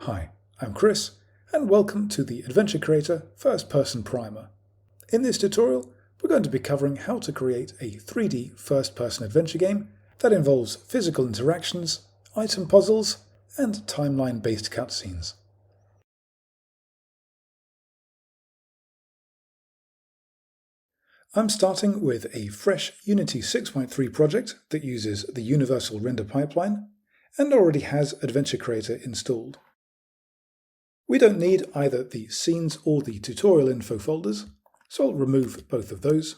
Hi, I'm Chris, and welcome to the Adventure Creator First Person Primer. In this tutorial, we're going to be covering how to create a 3D first-person adventure game that involves physical interactions, item puzzles, and timeline-based cutscenes. I'm starting with a fresh Unity 6.3 project that uses the Universal Render Pipeline and already has Adventure Creator installed. We don't need either the scenes or the tutorial info folders, so I'll remove both of those.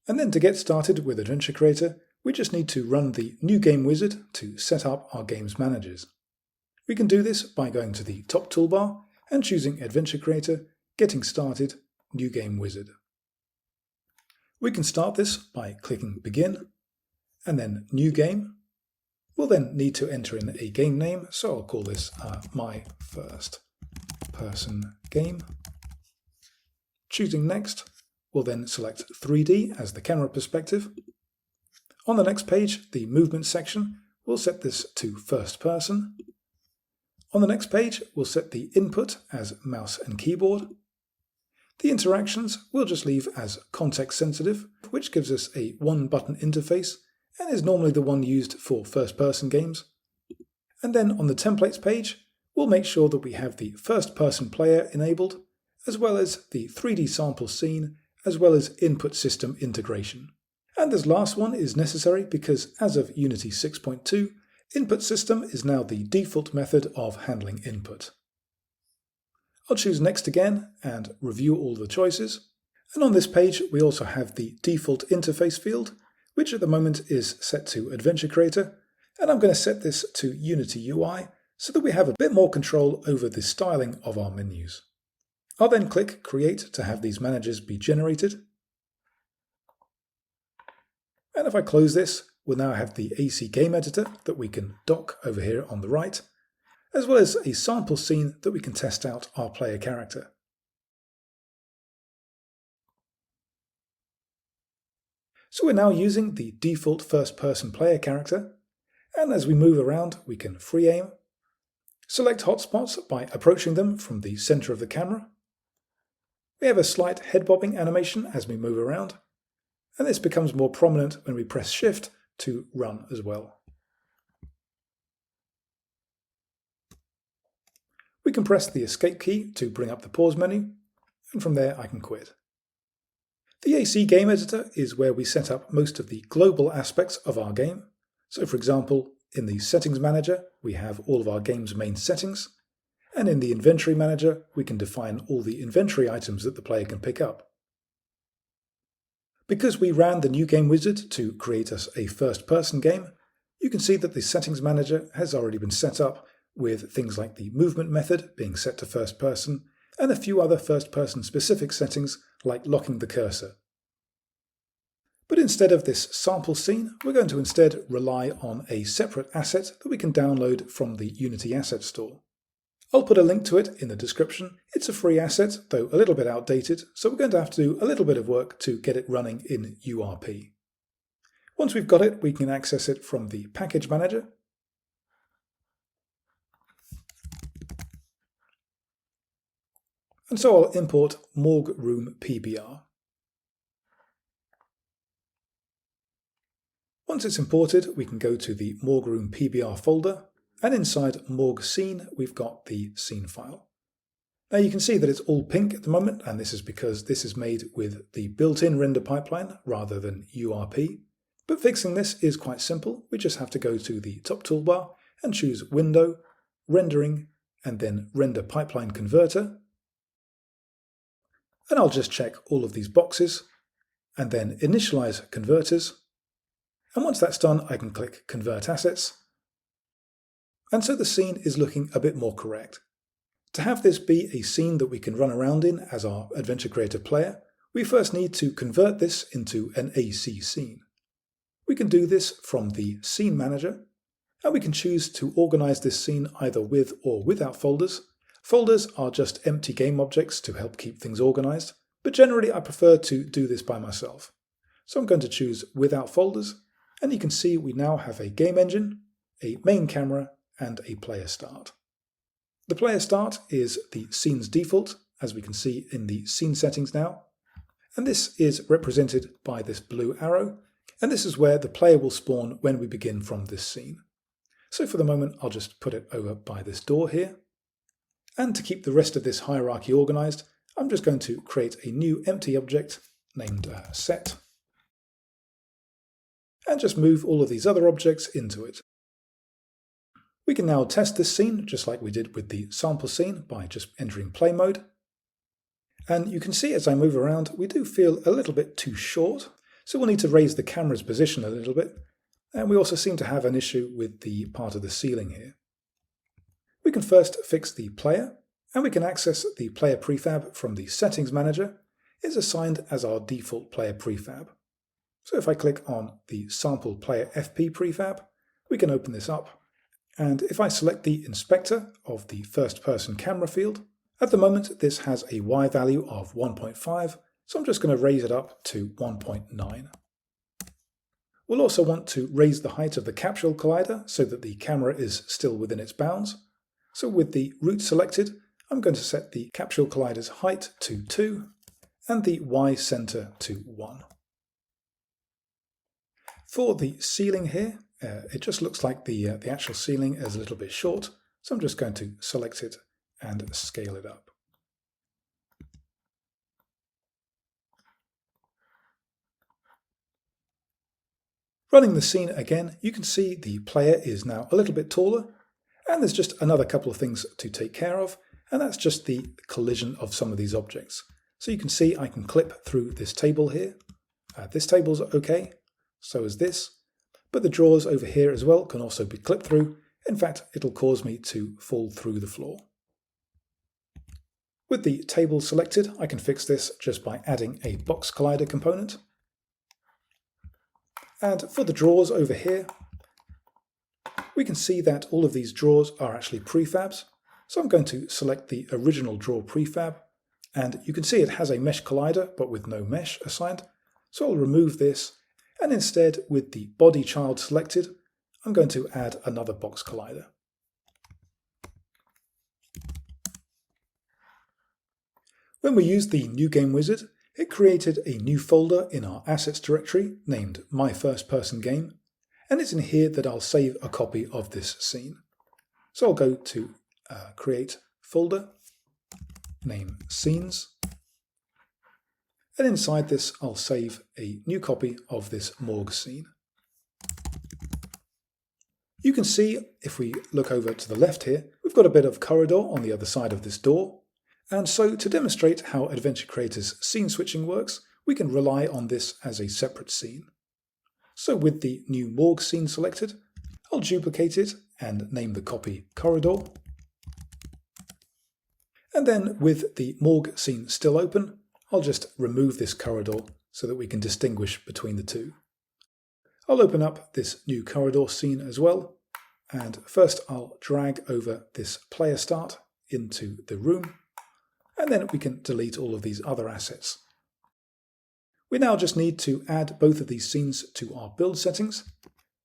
And then to get started with Adventure Creator, we just need to run the New Game Wizard to set up our game's managers. We can do this by going to the top toolbar and choosing Adventure Creator, Getting Started, New Game Wizard. We can start this by clicking Begin, and then New Game. We'll then need to enter in a game name, so I'll call this My First Person Game. Choosing Next, we'll then select 3D as the camera perspective. On the next page, the movement section, we'll set this to first person. On the next page, we'll set the input as mouse and keyboard. The interactions we'll just leave as context sensitive, which gives us a one-button interface and is normally the one used for first-person games. And then on the templates page, we'll make sure that we have the first-person player enabled, as well as the 3D sample scene, as well as input system integration. And this last one is necessary because as of Unity 6.2, input system is now the default method of handling input. I'll choose Next again and review all the choices. And on this page, we also have the default interface field, which at the moment is set to Adventure Creator, and I'm going to set this to Unity UI so that we have a bit more control over the styling of our menus. I'll then click Create to have these managers be generated. And if I close this, we'll now have the AC Game Editor that we can dock over here on the right, as well as a sample scene that we can test out our player character. So we're now using the default first-person player character, and as we move around we can free aim, select hotspots by approaching them from the center of the camera. We have a slight head bobbing animation as we move around, and this becomes more prominent when we press Shift to run as well. We can press the Escape key to bring up the pause menu, and from there I can quit. The AC Game Editor is where we set up most of the global aspects of our game. So for example, in the Settings Manager, we have all of our game's main settings, and in the Inventory Manager, we can define all the inventory items that the player can pick up. Because we ran the New Game Wizard to create us a first-person game, you can see that the Settings Manager has already been set up with things like the movement method being set to first person, and a few other first-person specific settings like locking the cursor. But instead of this sample scene, we're going to instead rely on a separate asset that we can download from the Unity Asset Store. I'll put a link to it in the description. It's a free asset, though a little bit outdated, so we're going to have to do a little bit of work to get it running in URP. Once we've got it, we can access it from the Package Manager. And so I'll import Morgue Room PBR. Once it's imported, we can go to the Morgue Room PBR folder, and inside Morgue Scene, we've got the scene file. Now you can see that it's all pink at the moment, and this is because this is made with the built-in render pipeline rather than URP. But fixing this is quite simple. We just have to go to the top toolbar and choose Window, Rendering, and then Render Pipeline Converter. And I'll just check all of these boxes, and then Initialize Converters. And once that's done, I can click Convert Assets. And so the scene is looking a bit more correct. To have this be a scene that we can run around in as our Adventure Creator player, we first need to convert this into an AC scene. We can do this from the Scene Manager, and we can choose to organize this scene either with or without folders. Folders are just empty game objects to help keep things organized, but generally I prefer to do this by myself. So I'm going to choose Without Folders, and you can see we now have a game engine, a main camera, and a player start. The player start is the scene's default, as we can see in the scene settings now, and this is represented by this blue arrow, and this is where the player will spawn when we begin from this scene. So for the moment I'll just put it over by this door here, and to keep the rest of this hierarchy organized, I'm just going to create a new empty object named set, and just move all of these other objects into it. We can now test this scene just like we did with the sample scene by just entering play mode. And you can see as I move around we do feel a little bit too short, so we'll need to raise the camera's position a little bit, and we also seem to have an issue with the part of the ceiling here. We can first fix the player, and we can access the player prefab from the settings manager. It's assigned as our default player prefab. So if I click on the sample player FP prefab, we can open this up. And if I select the inspector of the first person camera field, at the moment this has a Y value of 1.5, so I'm just going to raise it up to 1.9. We'll also want to raise the height of the capsule collider so that the camera is still within its bounds. So with the root selected, I'm going to set the capsule collider's height to 2 and the Y center to 1. For the ceiling here, it just looks like the actual ceiling is a little bit short, so I'm just going to select it and scale it up. Running the scene again, you can see the player is now a little bit taller, and there's just another couple of things to take care of, and that's just the collision of some of these objects. So you can see I can clip through this table here. This table's okay, so is this. But the drawers over here as well can also be clipped through. In fact, it'll cause me to fall through the floor. With the table selected, I can fix this just by adding a box collider component. And for the drawers over here, we can see that all of these drawers are actually prefabs. So I'm going to select the original drawer prefab, and you can see it has a mesh collider but with no mesh assigned. So I'll remove this. And instead, with the body child selected, I'm going to add another box collider. When we used the new game wizard, it created a new folder in our assets directory named My First Person Game, and it's in here that I'll save a copy of this scene. So I'll go to Create Folder, name Scenes, and inside this I'll save a new copy of this Morgue scene. You can see, if we look over to the left here, we've got a bit of corridor on the other side of this door. And so to demonstrate how Adventure Creator's scene switching works, we can rely on this as a separate scene. So with the new Morgue scene selected, I'll duplicate it and name the copy Corridor. And then with the Morgue scene still open, I'll just remove this corridor so that we can distinguish between the two. I'll open up this new corridor scene as well, and first I'll drag over this player start into the room, and then we can delete all of these other assets. We now just need to add both of these scenes to our build settings,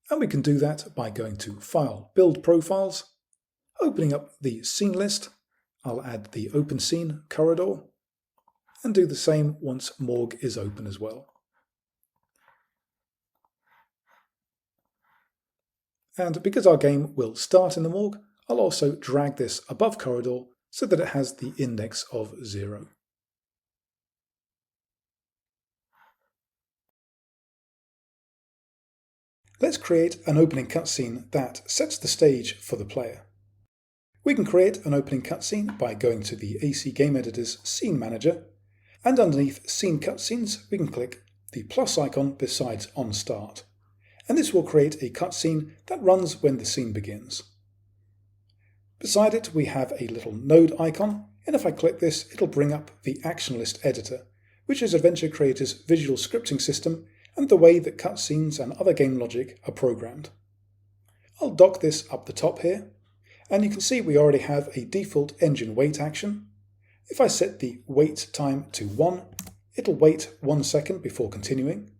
and we can do that by going to File, Build Profiles, opening up the scene list. I'll add the open scene corridor, and do the same once Morgue is open as well. And because our game will start in the Morgue, I'll also drag this above corridor so that it has the index of 0. Let's create an opening cutscene that sets the stage for the player. We can create an opening cutscene by going to the AC Game Editor's Scene Manager, and underneath Scene Cutscenes we can click the plus icon besides On Start, and this will create a cutscene that runs when the scene begins. Beside it we have a little node icon, and if I click this it'll bring up the Action List Editor, which is Adventure Creator's visual scripting system and the way that cutscenes and other game logic are programmed. I'll dock this up the top here, and you can see we already have a default engine wait action. If I set the wait time to 1, it'll wait 1 second before continuing,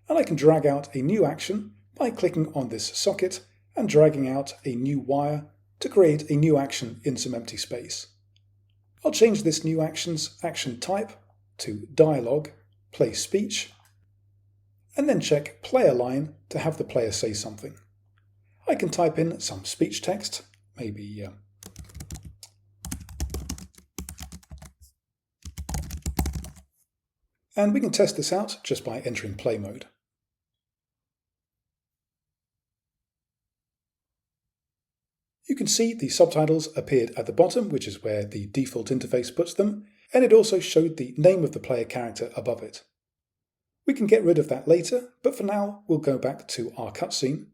and I can drag out a new action by clicking on this socket and dragging out a new wire to create a new action in some empty space. I'll change this new action's action type to dialogue, play speech, and then check player line to have the player say something. I can type in some speech text, maybe and we can test this out just by entering play mode. You can see the subtitles appeared at the bottom, which is where the default interface puts them, and it also showed the name of the player character above it. We can get rid of that later, but for now we'll go back to our cutscene,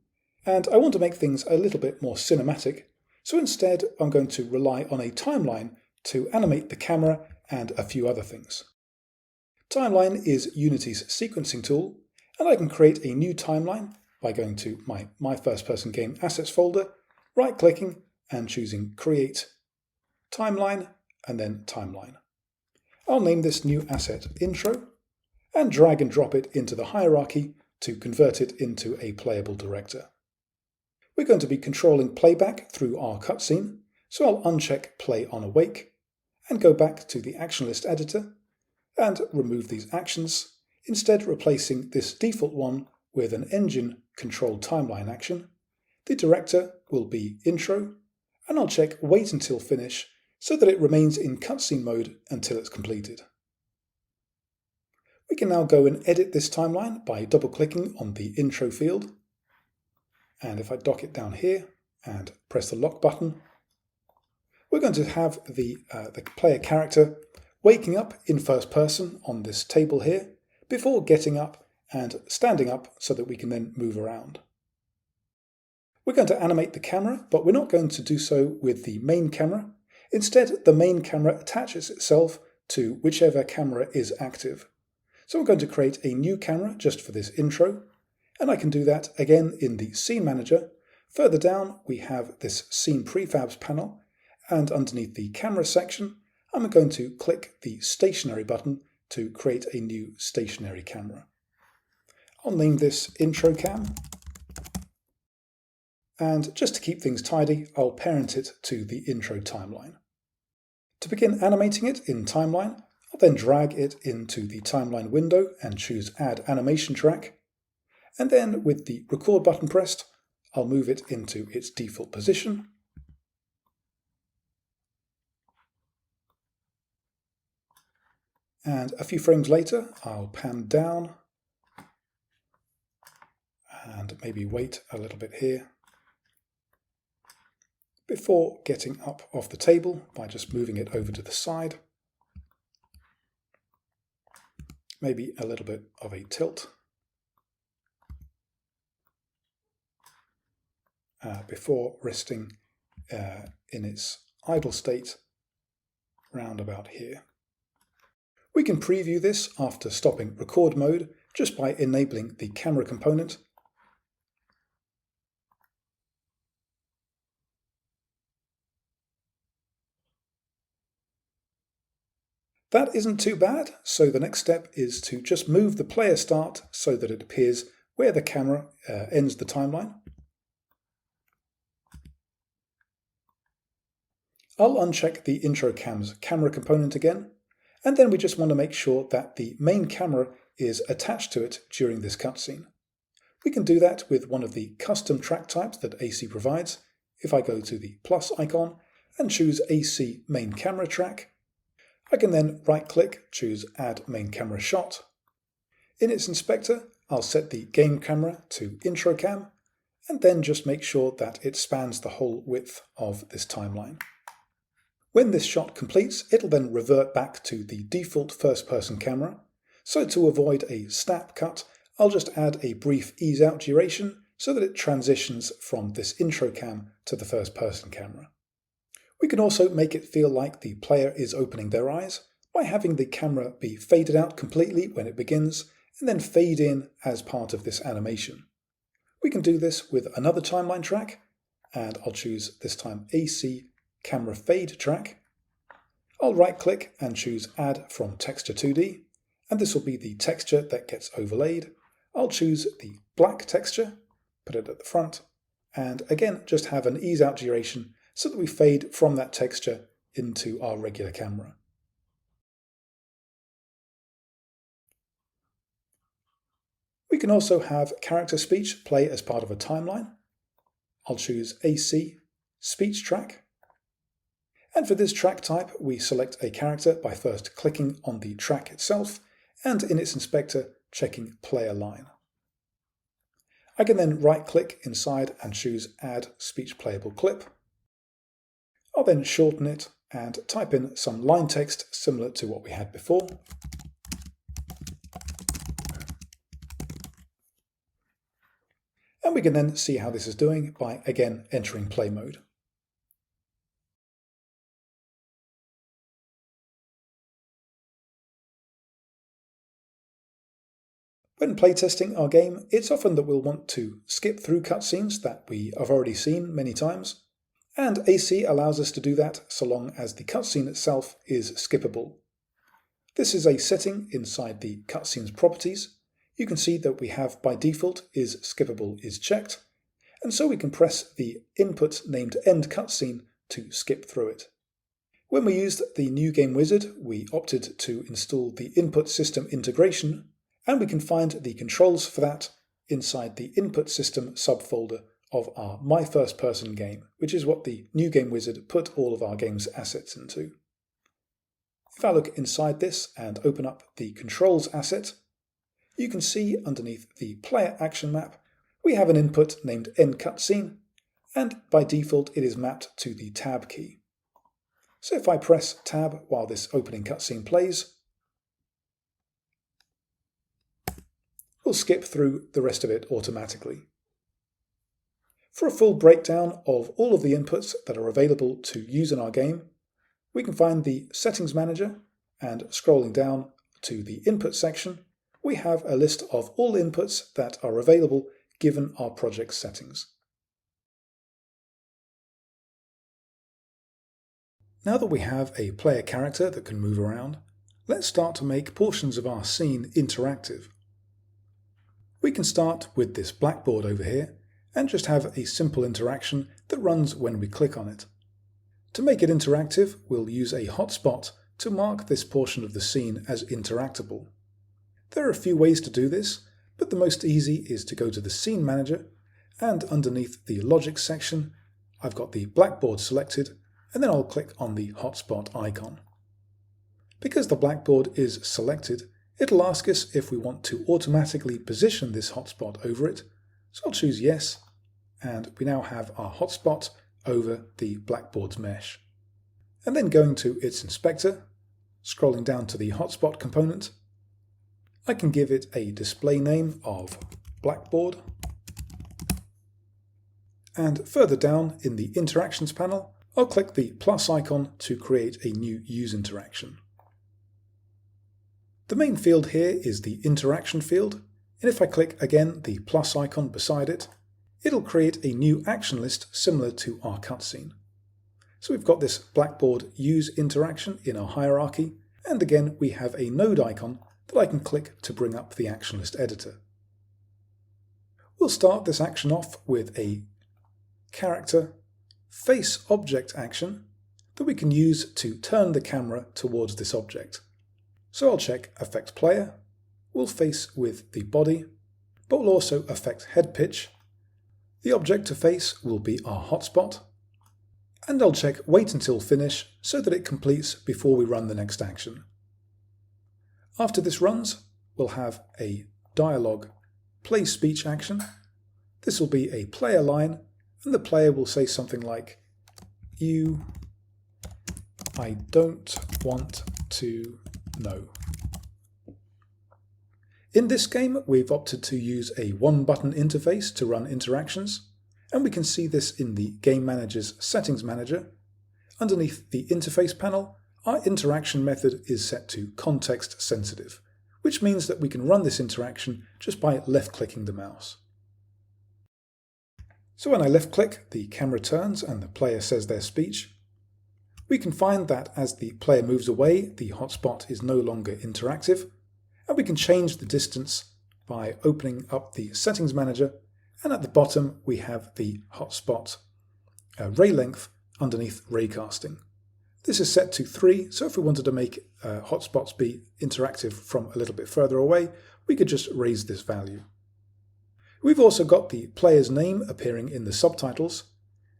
and I want to make things a little bit more cinematic, so instead I'm going to rely on a timeline to animate the camera and a few other things. Timeline is Unity's sequencing tool, and I can create a new timeline by going to my first person game assets folder, right-clicking and choosing Create, Timeline, and then Timeline. I'll name this new asset Intro, and drag and drop it into the hierarchy to convert it into a playable director. We're going to be controlling playback through our cutscene, so I'll uncheck Play on Awake, and go back to the action list editor, and remove these actions, instead replacing this default one with an engine-controlled timeline action. The director will be Intro, and I'll check Wait Until Finish so that it remains in cutscene mode until it's completed. We can now go and edit this timeline by double-clicking on the Intro field, and if I dock it down here and press the lock button, we're going to have the player character waking up in first person on this table here before getting up and standing up so that we can then move around. We're going to animate the camera, but we're not going to do so with the main camera. Instead, the main camera attaches itself to whichever camera is active. So we're going to create a new camera just for this intro, and I can do that again in the Scene Manager. Further down, we have this Scene Prefabs panel, and underneath the Camera section, I'm going to click the Stationary button to create a new stationary camera. I'll name this Intro Cam. And just to keep things tidy, I'll parent it to the intro timeline. To begin animating it in timeline, I'll then drag it into the timeline window and choose Add Animation Track. And then with the Record button pressed, I'll move it into its default position. And a few frames later, I'll pan down and maybe wait a little bit here before getting up off the table by just moving it over to the side. Maybe a little bit of a tilt. Before resting in its idle state round about here. We can preview this after stopping record mode just by enabling the camera component. That isn't too bad, so the next step is to just move the player start so that it appears where the camera ends the timeline. I'll uncheck the Intro Cam's camera component again, and then we just want to make sure that the main camera is attached to it during this cutscene. We can do that with one of the custom track types that AC provides. If I go to the plus icon and choose AC Main Camera Track, I can then right-click, choose Add Main Camera Shot. In its inspector, I'll set the game camera to Intro Cam, and then just make sure that it spans the whole width of this timeline. When this shot completes, it'll then revert back to the default first-person camera. So to avoid a snap cut, I'll just add a brief ease-out duration so that it transitions from this Intro Cam to the first-person camera. We can also make it feel like the player is opening their eyes by having the camera be faded out completely when it begins and then fade in as part of this animation. We can do this with another timeline track, and I'll choose this time AC Camera Fade Track. I'll right-click and choose Add from Texture 2D, and this will be the texture that gets overlaid. I'll choose the black texture, put it at the front, and again just have an ease-out duration so that we fade from that texture into our regular camera. We can also have character speech play as part of a timeline. I'll choose AC, speech track. And for this track type, we select a character by first clicking on the track itself and in its inspector checking player line. I can then right-click inside and choose Add Speech Playable Clip. I'll then shorten it and type in some line text similar to what we had before. And we can then see how this is doing by again entering play mode. When playtesting our game, it's often that we'll want to skip through cutscenes that we have already seen many times, and AC allows us to do that so long as the cutscene itself is skippable. This is a setting inside the cutscene's properties. You can see that we have by default is skippable is checked, and so we can press the input named end cutscene to skip through it. When we used the new game wizard, we opted to install the input system integration, and we can find the controls for that inside the input system subfolder of our My First Person game, which is what the new game wizard put all of our game's assets into. If I look inside this and open up the controls asset, you can see underneath the player action map, we have an input named end cutscene, and by default it is mapped to the tab key. So if I press tab while this opening cutscene plays, we'll skip through the rest of it automatically. For a full breakdown of all of the inputs that are available to use in our game, we can find the Settings Manager, and scrolling down to the Input section, we have a list of all inputs that are available given our project settings. Now that we have a player character that can move around, let's start to make portions of our scene interactive. We can start with this blackboard over here and just have a simple interaction that runs when we click on it. To make it interactive, we'll use a hotspot to mark this portion of the scene as interactable. There are a few ways to do this, but the most easy is to go to the Scene Manager, and underneath the Logic section, I've got the blackboard selected, and then I'll click on the hotspot icon. Because the blackboard is selected, it'll ask us if we want to automatically position this hotspot over it, so I'll choose yes, and we now have our hotspot over the blackboard's mesh. And then going to its inspector, scrolling down to the hotspot component, I can give it a display name of blackboard, and further down in the interactions panel, I'll click the plus icon to create a new use interaction. The main field here is the interaction field, and if I click again the plus icon beside it, it'll create a new action list similar to our cutscene. So we've got this blackboard use interaction in our hierarchy, and again we have a node icon that I can click to bring up the action list editor. We'll start this action off with a character face object action that we can use to turn the camera towards this object. So I'll check Affect Player, we'll face with the body, but we'll also affect head pitch. The object to face will be our hotspot, and I'll check Wait Until Finish so that it completes before we run the next action. After this runs, we'll have a dialogue play speech action. This will be a player line, and the player will say something like, I don't want to know. In this game, we've opted to use a one-button interface to run interactions, and we can see this in the Game Manager's Settings Manager. Underneath the interface panel, our interaction method is set to context sensitive, which means that we can run this interaction just by left-clicking the mouse. So when I left-click, the camera turns and the player says their speech. We can find that as the player moves away, the hotspot is no longer interactive, and we can change the distance by opening up the Settings Manager, and at the bottom we have the hotspot ray length underneath raycasting. This is set to 3, so if we wanted to make hotspots be interactive from a little bit further away, we could just raise this value. We've also got the player's name appearing in the subtitles,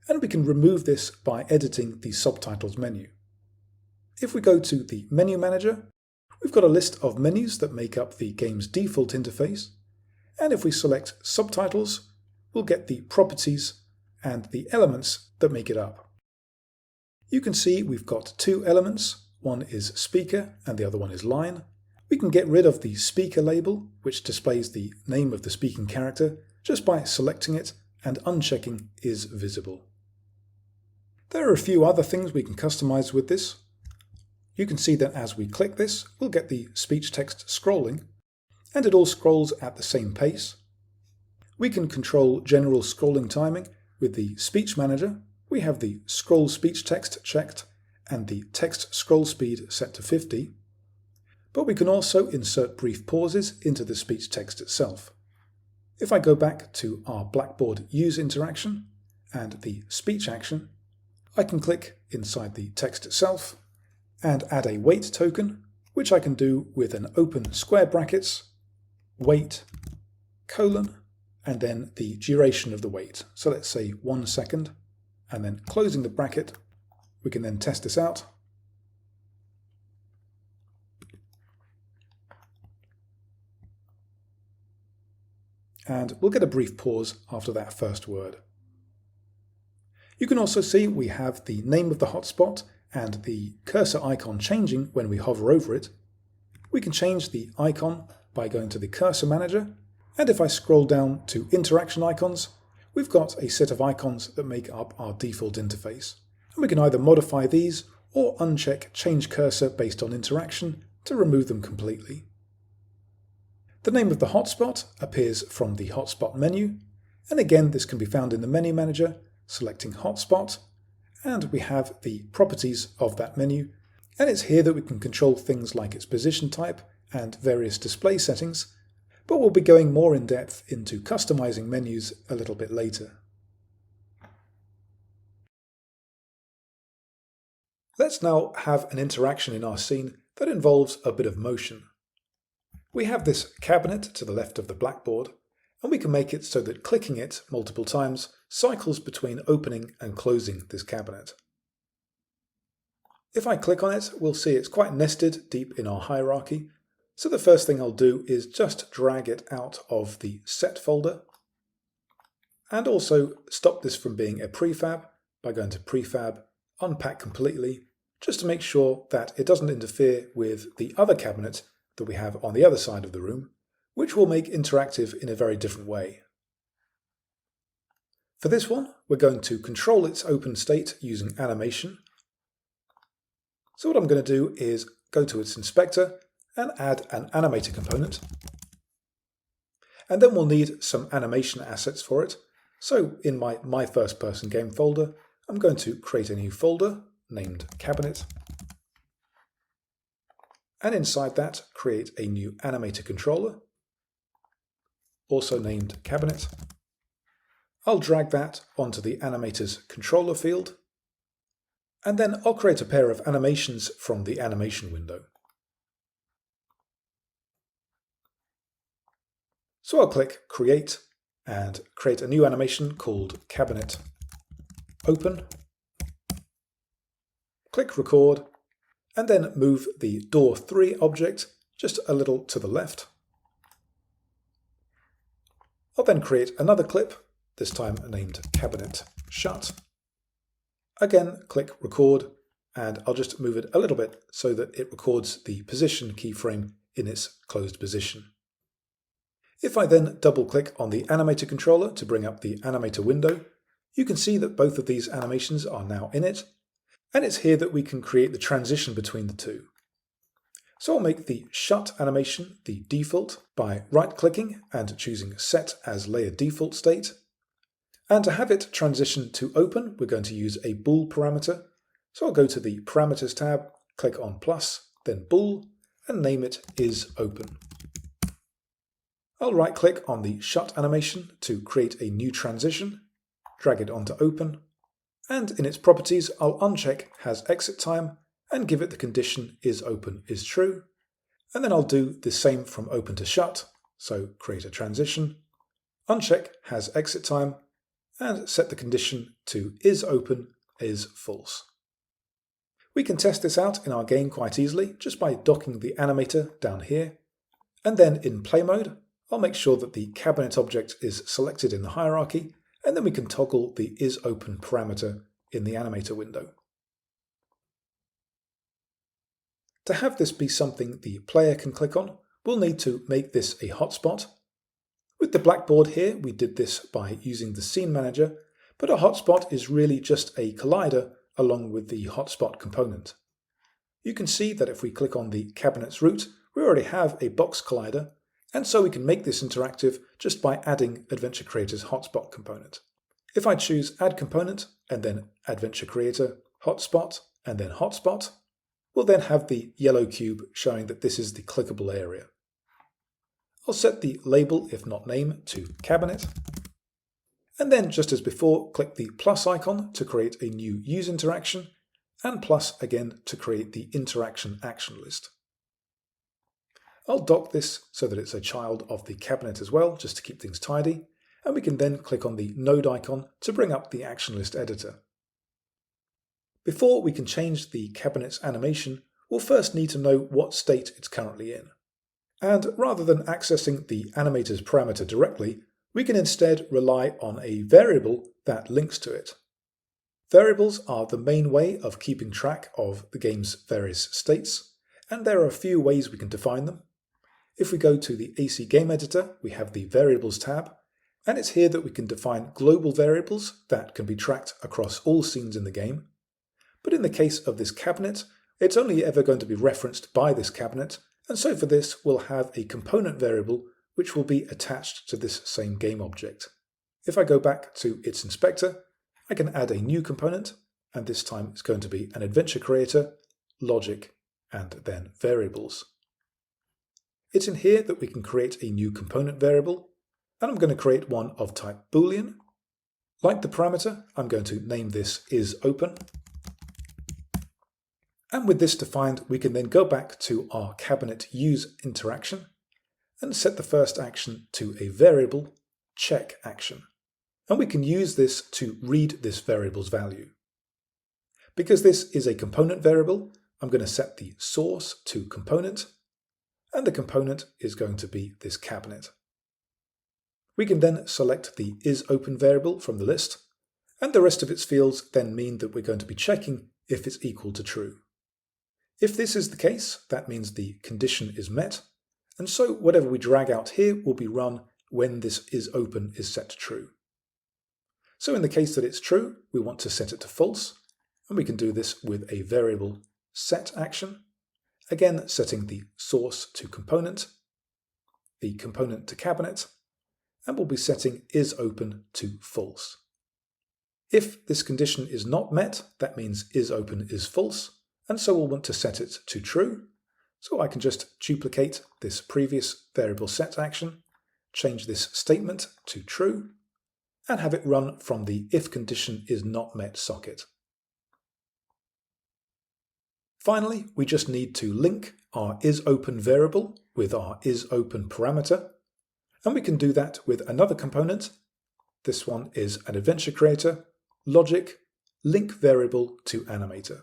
and we can remove this by editing the subtitles menu. If we go to the menu manager, we've got a list of menus that make up the game's default interface, and if we select subtitles, we'll get the properties and the elements that make it up. You can see we've got 2 elements, one is speaker and the other one is line. We can get rid of the speaker label, which displays the name of the speaking character, just by selecting it and unchecking is visible. There are a few other things we can customize with this. You can see that as we click this, we'll get the speech text scrolling, and it all scrolls at the same pace. We can control general scrolling timing with the speech manager. We have the scroll speech text checked and the text scroll speed set to 50. But we can also insert brief pauses into the speech text itself. If I go back to our Blackboard use interaction and the speech action, I can click inside the text itself and add a wait token, which I can do with an open square brackets, wait, colon, and then the duration of the wait. So let's say 1 second, and then closing the bracket, we can then test this out. And we'll get a brief pause after that first word. You can also see we have the name of the hotspot and the cursor icon changing when we hover over it. We can change the icon by going to the cursor manager, and if I scroll down to interaction icons, we've got a set of icons that make up our default interface. And we can either modify these or uncheck change cursor based on interaction to remove them completely. The name of the hotspot appears from the hotspot menu, and again this can be found in the menu manager, selecting hotspot, and we have the properties of that menu, and it's here that we can control things like its position type and various display settings, but we'll be going more in depth into customizing menus a little bit later. Let's now have an interaction in our scene that involves a bit of motion. We have this cabinet to the left of the blackboard, and we can make it so that clicking it multiple times cycles between opening and closing this cabinet. If I click on it, we'll see it's quite nested deep in our hierarchy, so the first thing I'll do is just drag it out of the set folder, and also stop this from being a prefab by going to prefab, unpack completely, just to make sure that it doesn't interfere with the other cabinet that we have on the other side of the room, which will make interactive in a very different way. For this one, we're going to control its open state using animation. So what I'm going to do is go to its inspector and add an animator component. And then we'll need some animation assets for it. So in my first person game folder, I'm going to create a new folder named cabinet. And inside that, create a new animator controller, also named cabinet. I'll drag that onto the animator's controller field, and then I'll create a pair of animations from the animation window. So I'll click Create and create a new animation called Cabinet Open. Click Record, and then move the Door 3 object just a little to the left. I'll then create another clip, this time named Cabinet Shut. Again, click Record, and I'll just move it a little bit so that it records the position keyframe in its closed position. If I then double-click on the animator controller to bring up the animator window, you can see that both of these animations are now in it, and it's here that we can create the transition between the two. So I'll make the shut animation the default by right-clicking and choosing Set as Layer Default State. And to have it transition to open, we're going to use a bool parameter. So I'll go to the Parameters tab, click on plus, then bool, and name it isOpen. I'll right-click on the shut animation to create a new transition, drag it onto open, And in its properties, I'll uncheck has exit time and give it the condition is open is true. And then I'll do the same from open to shut, so create a transition, uncheck has exit time, and set the condition to is open is false. We can test this out in our game quite easily just by docking the animator down here. And then in play mode, I'll make sure that the cabinet object is selected in the hierarchy, and then we can toggle the is open parameter in the animator window. To have this be something the player can click on, we'll need to make this a hotspot. With the blackboard here, we did this by using the scene manager, but a hotspot is really just a collider along with the hotspot component. You can see that if we click on the cabinet's root, we already have a box collider, and so we can make this interactive just by adding Adventure Creator's hotspot component. If I choose Add Component and then Adventure Creator, Hotspot, and then Hotspot, we'll then have the yellow cube showing that this is the clickable area. I'll set the label, if not name, to Cabinet, and then just as before, click the plus icon to create a new use interaction, and plus again to create the interaction action list. I'll dock this so that it's a child of the cabinet as well, just to keep things tidy, and we can then click on the node icon to bring up the action list editor. Before we can change the cabinet's animation, we'll first need to know what state it's currently in. And rather than accessing the animator's parameter directly, we can instead rely on a variable that links to it. Variables are the main way of keeping track of the game's various states, and there are a few ways we can define them. If we go to the AC Game Editor, we have the Variables tab, and it's here that we can define global variables that can be tracked across all scenes in the game. But in the case of this cabinet, it's only ever going to be referenced by this cabinet, and so for this we'll have a component variable which will be attached to this same game object. If I go back to its inspector, I can add a new component, and this time it's going to be an adventure creator, logic, and then variables. It's in here that we can create a new component variable, and I'm going to create one of type Boolean. Like the parameter, I'm going to name this isOpen. And with this defined, we can then go back to our cabinet use interaction and set the first action to a variable check action. And we can use this to read this variable's value. Because this is a component variable, I'm going to set the source to component, and the component is going to be this cabinet. We can then select the isOpen variable from the list, and the rest of its fields then mean that we're going to be checking if it's equal to true. If this is the case, that means the condition is met, and so whatever we drag out here will be run when this isOpen is set to true. So in the case that it's true, we want to set it to false, and we can do this with a variable set action, again setting the source to component, the component to cabinet, and we'll be setting isOpen to false. If this condition is not met, that means isOpen is false, and so we'll want to set it to true. So I can just duplicate this previous variable set action, change this statement to true, and have it run from the if condition is not met socket. Finally, we just need to link our isOpen variable with our isOpen parameter, and we can do that with another component. This one is an adventure creator, logic, link variable to animator.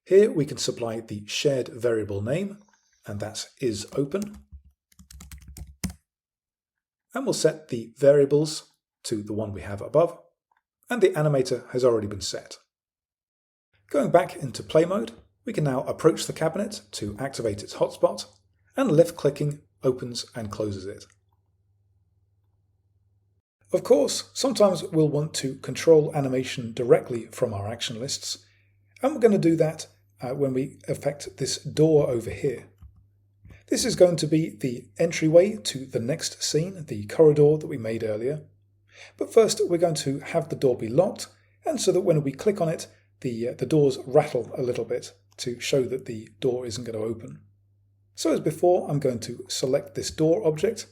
Here we can supply the shared variable name, and that's isOpen. And we'll set the variables to the one we have above, and the animator has already been set. Going back into play mode, we can now approach the cabinet to activate its hotspot, and left-clicking opens and closes it. Of course, sometimes we'll want to control animation directly from our action lists, and we're going to do that when we affect this door over here. This is going to be the entryway to the next scene, the corridor that we made earlier. But first we're going to have the door be locked, and so that when we click on it, the doors rattle a little bit to show that the door isn't going to open. So as before, I'm going to select this door object,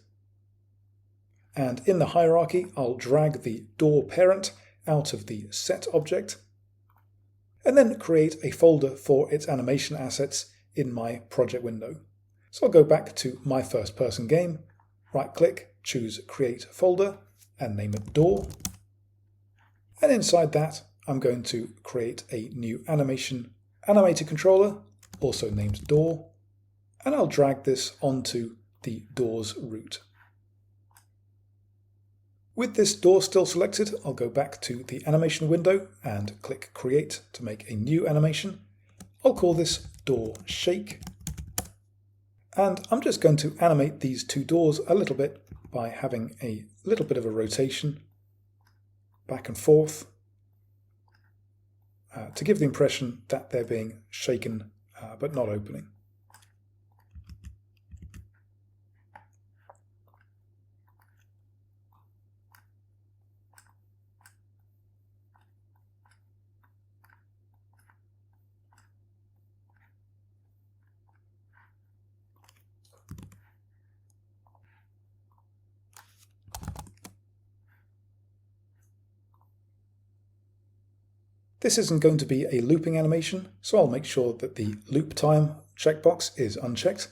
and in the hierarchy I'll drag the door parent out of the set object, and then create a folder for its animation assets in my project window. So I'll go back to my first person game, right click, choose create folder and name it door. And inside that I'm going to create a new animator controller, also named door, and I'll drag this onto the door's root. With this door still selected, I'll go back to the animation window and click create to make a new animation. I'll call this door shake. And I'm just going to animate these two doors a little bit by having a little bit of a rotation back and forth to give the impression that they're being shaken but not opening. This isn't going to be a looping animation, so I'll make sure that the loop time checkbox is unchecked.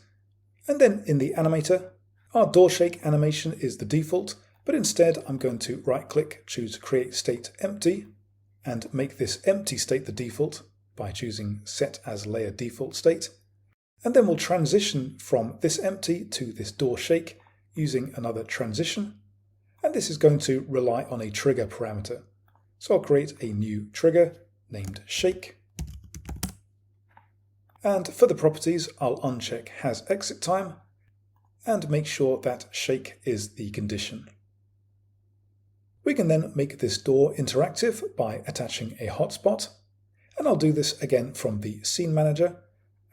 And then in the animator, our door shake animation is the default, but instead I'm going to right click, choose create state empty, and make this empty state the default by choosing set as layer default state. And then we'll transition from this empty to this door shake using another transition. And this is going to rely on a trigger parameter. So I'll create a new trigger named shake. And for the properties, I'll uncheck has exit time and make sure that shake is the condition. We can then make this door interactive by attaching a hotspot. And I'll do this again from the scene manager.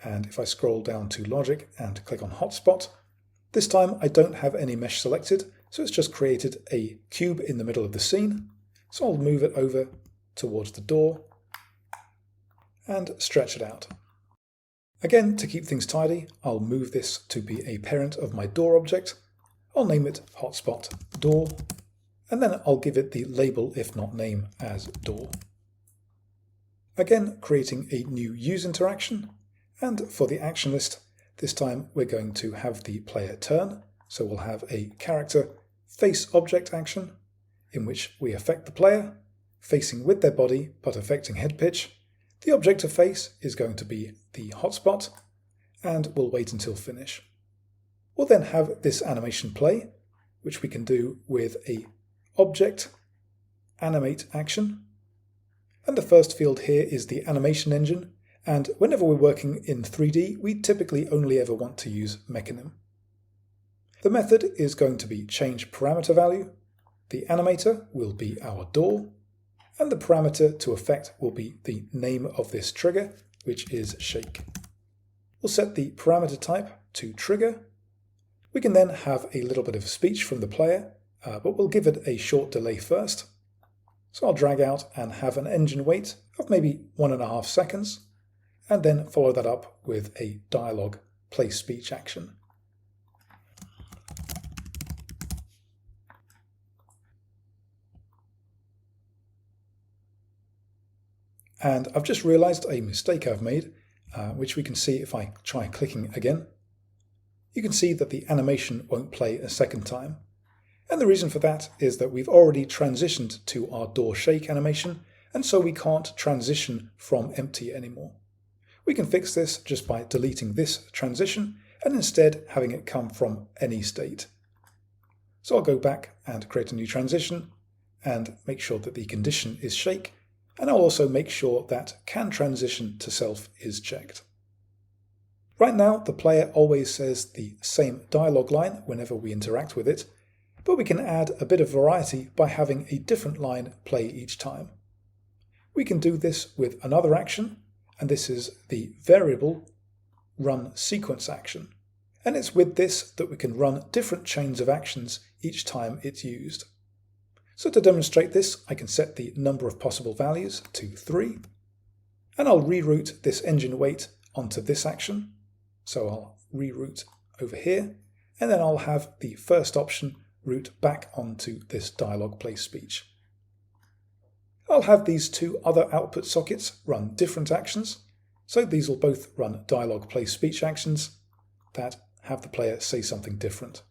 And if I scroll down to logic and click on hotspot, this time I don't have any mesh selected, so it's just created a cube in the middle of the scene. So I'll move it over towards the door and stretch it out. Again, to keep things tidy, I'll move this to be a parent of my door object. I'll name it hotspot door, and then I'll give it the label, if not name, as door. Again, creating a new use interaction, and for the action list, this time we're going to have the player turn, so we'll have a character face object action, in which we affect the player, facing with their body but affecting head pitch. The object of face is going to be the hotspot, and we'll wait until finish. We'll then have this animation play, which we can do with a object animate action. And the first field here is the animation engine, and whenever we're working in 3D, we typically only ever want to use Mechanim. The method is going to be change parameter value. The animator will be our door, and the parameter to affect will be the name of this trigger, which is shake. We'll set the parameter type to trigger. We can then have a little bit of speech from the player, but we'll give it a short delay first. So I'll drag out and have an engine wait of maybe 1.5 seconds, and then follow that up with a dialogue play speech action. And I've just realized a mistake I've made, which we can see if I try clicking again. You can see that the animation won't play a second time. And the reason for that is that we've already transitioned to our door shake animation, and so we can't transition from empty anymore. We can fix this just by deleting this transition and instead having it come from any state. So I'll go back and create a new transition and make sure that the condition is shake. And I'll also make sure that can transition to self is checked. Right now, the player always says the same dialogue line whenever we interact with it, but we can add a bit of variety by having a different line play each time. We can do this with another action, and this is the variable run sequence action. And it's with this that we can run different chains of actions each time it's used. So to demonstrate this, I can set the number of possible values to 3, and I'll reroute this engine wait onto this action. So I'll reroute over here, and then I'll have the first option route back onto this dialogue play speech. I'll have these two other output sockets run different actions. So these will both run dialogue play speech actions that have the player say something different.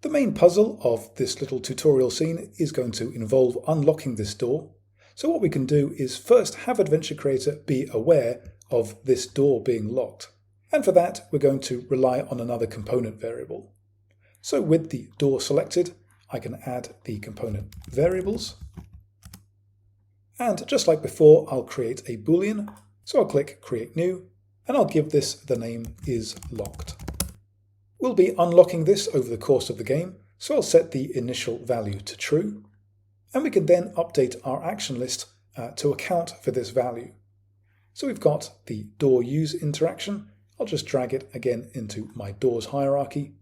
The main puzzle of this little tutorial scene is going to involve unlocking this door. So what we can do is first have Adventure Creator be aware of this door being locked. And for that, we're going to rely on another component variable. So with the door selected, I can add the component variables. And just like before, I'll create a Boolean. So I'll click Create New, and I'll give this the name isLocked. We'll be unlocking this over the course of the game, so I'll set the initial value to true, and we can then update our action list to account for this value. So we've got the door use interaction. I'll just drag it again into my doors hierarchy,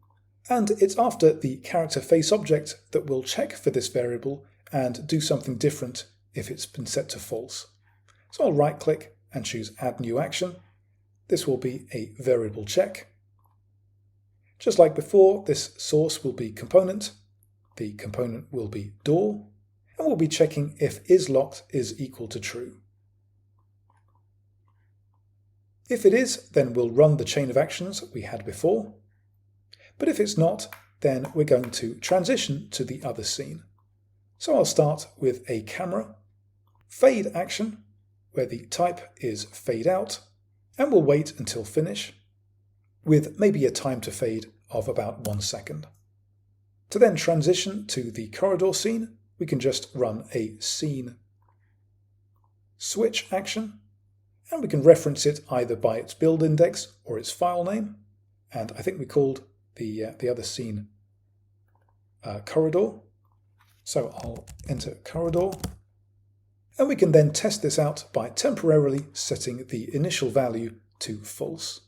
and it's after the character face object that will check for this variable and do something different if it's been set to false. So I'll right click and choose Add New Action. This will be a variable check. Just like before, this source will be component, the component will be door, and we'll be checking if isLocked is equal to true. If it is, then we'll run the chain of actions we had before, but if it's not, then we're going to transition to the other scene. So I'll start with a camera, fade action, where the type is fade out, and we'll wait until finish, with maybe a time to fade of about 1 second. To then transition to the corridor scene, we can just run a scene switch action, and we can reference it either by its build index or its file name, and I think we called the other scene corridor. So I'll enter corridor, and we can then test this out by temporarily setting the initial value to false.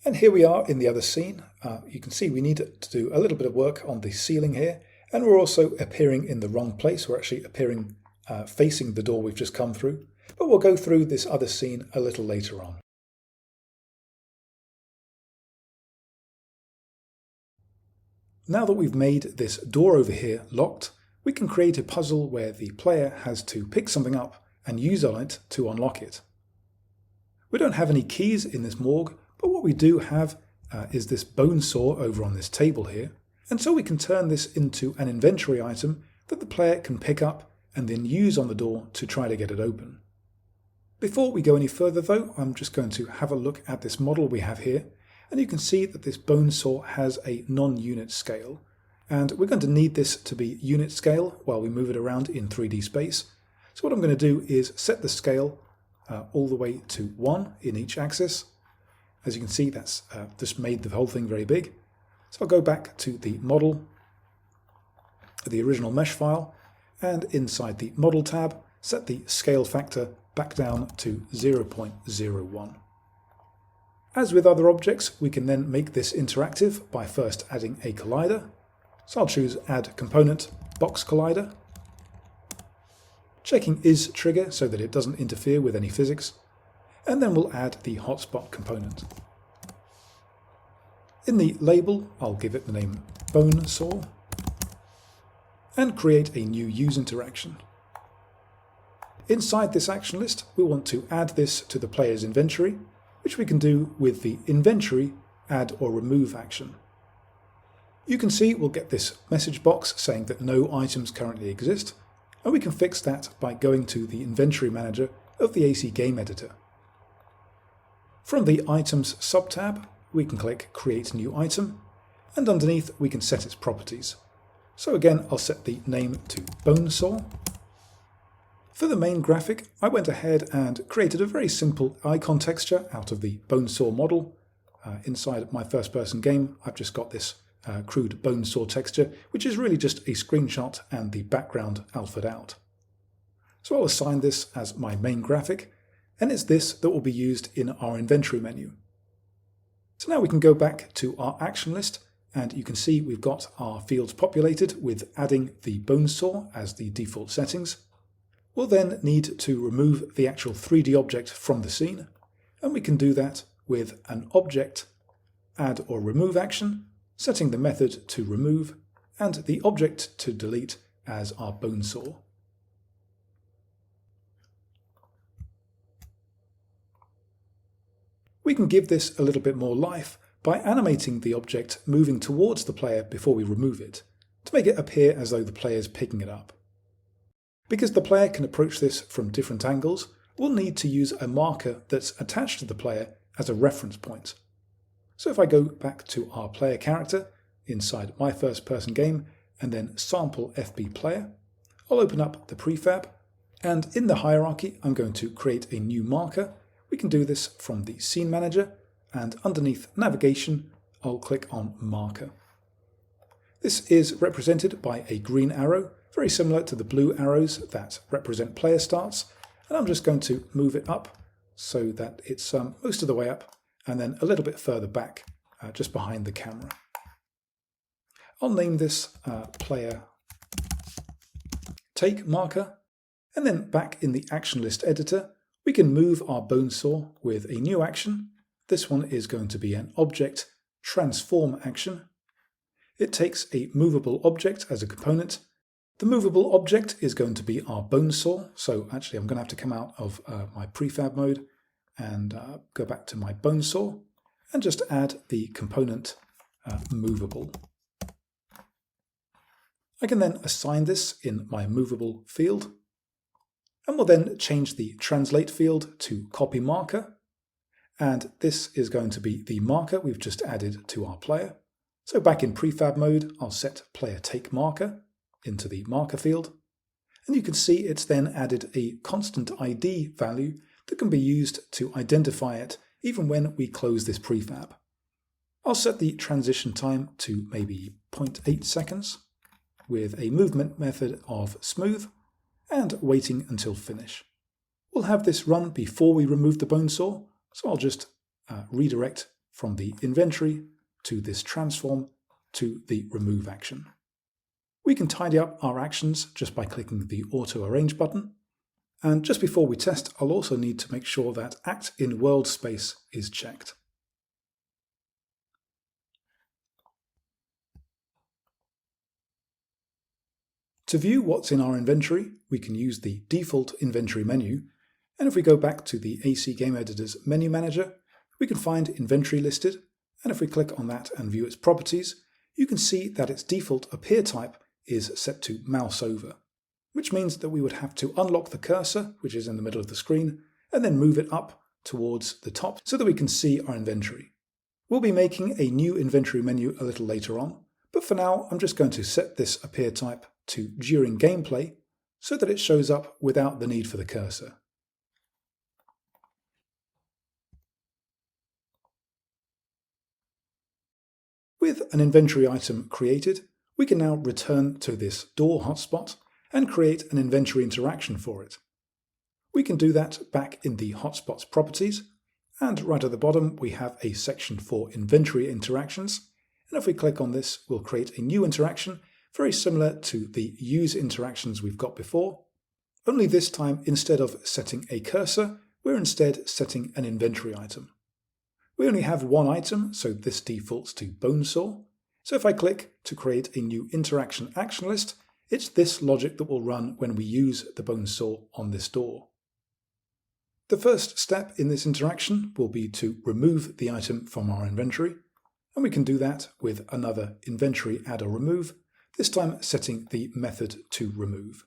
And here we are in the other scene. You can see we need to do a little bit of work on the ceiling here, and we're also appearing in the wrong place. We're actually appearing facing the door we've just come through, but we'll go through this other scene a little later on. Now that we've made this door over here locked, we can create a puzzle where the player has to pick something up and use on it to unlock it. We don't have any keys in this morgue, but what we do have is this bone saw over on this table here, and so we can turn this into an inventory item that the player can pick up and then use on the door to try to get it open. Before we go any further though, I'm just going to have a look at this model we have here, and you can see that this bone saw has a non-unit scale, and we're going to need this to be unit scale while we move it around in 3D space. So what I'm going to do is set the scale all the way to 1 in each axis. As you can see, that's just made the whole thing very big. So I'll go back to the model, the original mesh file, and inside the model tab, set the scale factor back down to 0.01. As with other objects, we can then make this interactive by first adding a collider. So I'll choose Add Component, Box Collider, checking is trigger so that it doesn't interfere with any physics, and then we'll add the hotspot component. In the label, I'll give it the name Bone Saw, and create a new use interaction. Inside this action list, we want to add this to the player's inventory, which we can do with the inventory add or remove action. You can see we'll get this message box saying that no items currently exist, and we can fix that by going to the inventory manager of the AC Game Editor. From the Items subtab, we can click Create New Item, and underneath we can set its properties. So again, I'll set the name to Bone Saw. For the main graphic, I went ahead and created a very simple icon texture out of the Bone Saw model. Inside my first-person game, I've just got this crude bone saw texture, which is really just a screenshot and the background alphaed out. So I'll assign this as my main graphic, and it's this that will be used in our inventory menu. So now we can go back to our action list, and you can see we've got our fields populated with adding the bone saw as the default settings. We'll then need to remove the actual 3D object from the scene, and we can do that with an object add or remove action, setting the method to remove and the object to delete as our bone saw. We can give this a little bit more life by animating the object moving towards the player before we remove it, to make it appear as though the player is picking it up. Because the player can approach this from different angles, we'll need to use a marker that's attached to the player as a reference point. So if I go back to our player character inside my first person game and then sample FB player, I'll open up the prefab, and in the hierarchy I'm going to create a new marker. We can do this from the scene manager, and underneath navigation I'll click on marker. This is represented by a green arrow, very similar to the blue arrows that represent player starts, and I'm just going to move it up so that it's most of the way up and then a little bit further back, just behind the camera. I'll name this player take marker, and then back in the action list editor we can move our bone saw with a new action. This one is going to be an object transform action. It takes a movable object as a component. The movable object is going to be our bone saw, so actually I'm going to have to come out of my prefab mode and go back to my bone saw and just add the component movable. I can then assign this in my movable field, and we'll then change the translate field to copy marker, and this is going to be the marker we've just added to our player. So back in prefab mode I'll set player take marker into the marker field, and you can see it's then added a constant ID value that can be used to identify it even when we close this prefab. I'll set the transition time to maybe 0.8 seconds with a movement method of smooth and waiting until finish. We'll have this run before we remove the bone saw, so I'll just redirect from the inventory to this transform to the remove action. We can tidy up our actions just by clicking the auto arrange button, and just before we test I'll also need to make sure that act in world space is checked. To view what's in our inventory, we can use the default inventory menu, and if we go back to the AC Game Editor's menu manager, we can find inventory listed, and if we click on that and view its properties, you can see that its default appear type is set to mouse over, which means that we would have to unlock the cursor, which is in the middle of the screen, and then move it up towards the top so that we can see our inventory. We'll be making a new inventory menu a little later on, but for now I'm just going to set this appear type to during gameplay so that it shows up without the need for the cursor. With an inventory item created, we can now return to this door hotspot and create an inventory interaction for it. We can do that back in the hotspot's properties, and right at the bottom we have a section for inventory interactions, and if we click on this we'll create a new interaction very similar to the use interactions we've got before, only this time instead of setting a cursor, we're instead setting an inventory item. We only have one item, so this defaults to bone saw, so if I click to create a new interaction action list, it's this logic that will run when we use the bone saw on this door. The first step in this interaction will be to remove the item from our inventory, and we can do that with another inventory add or remove, this time setting the method to remove.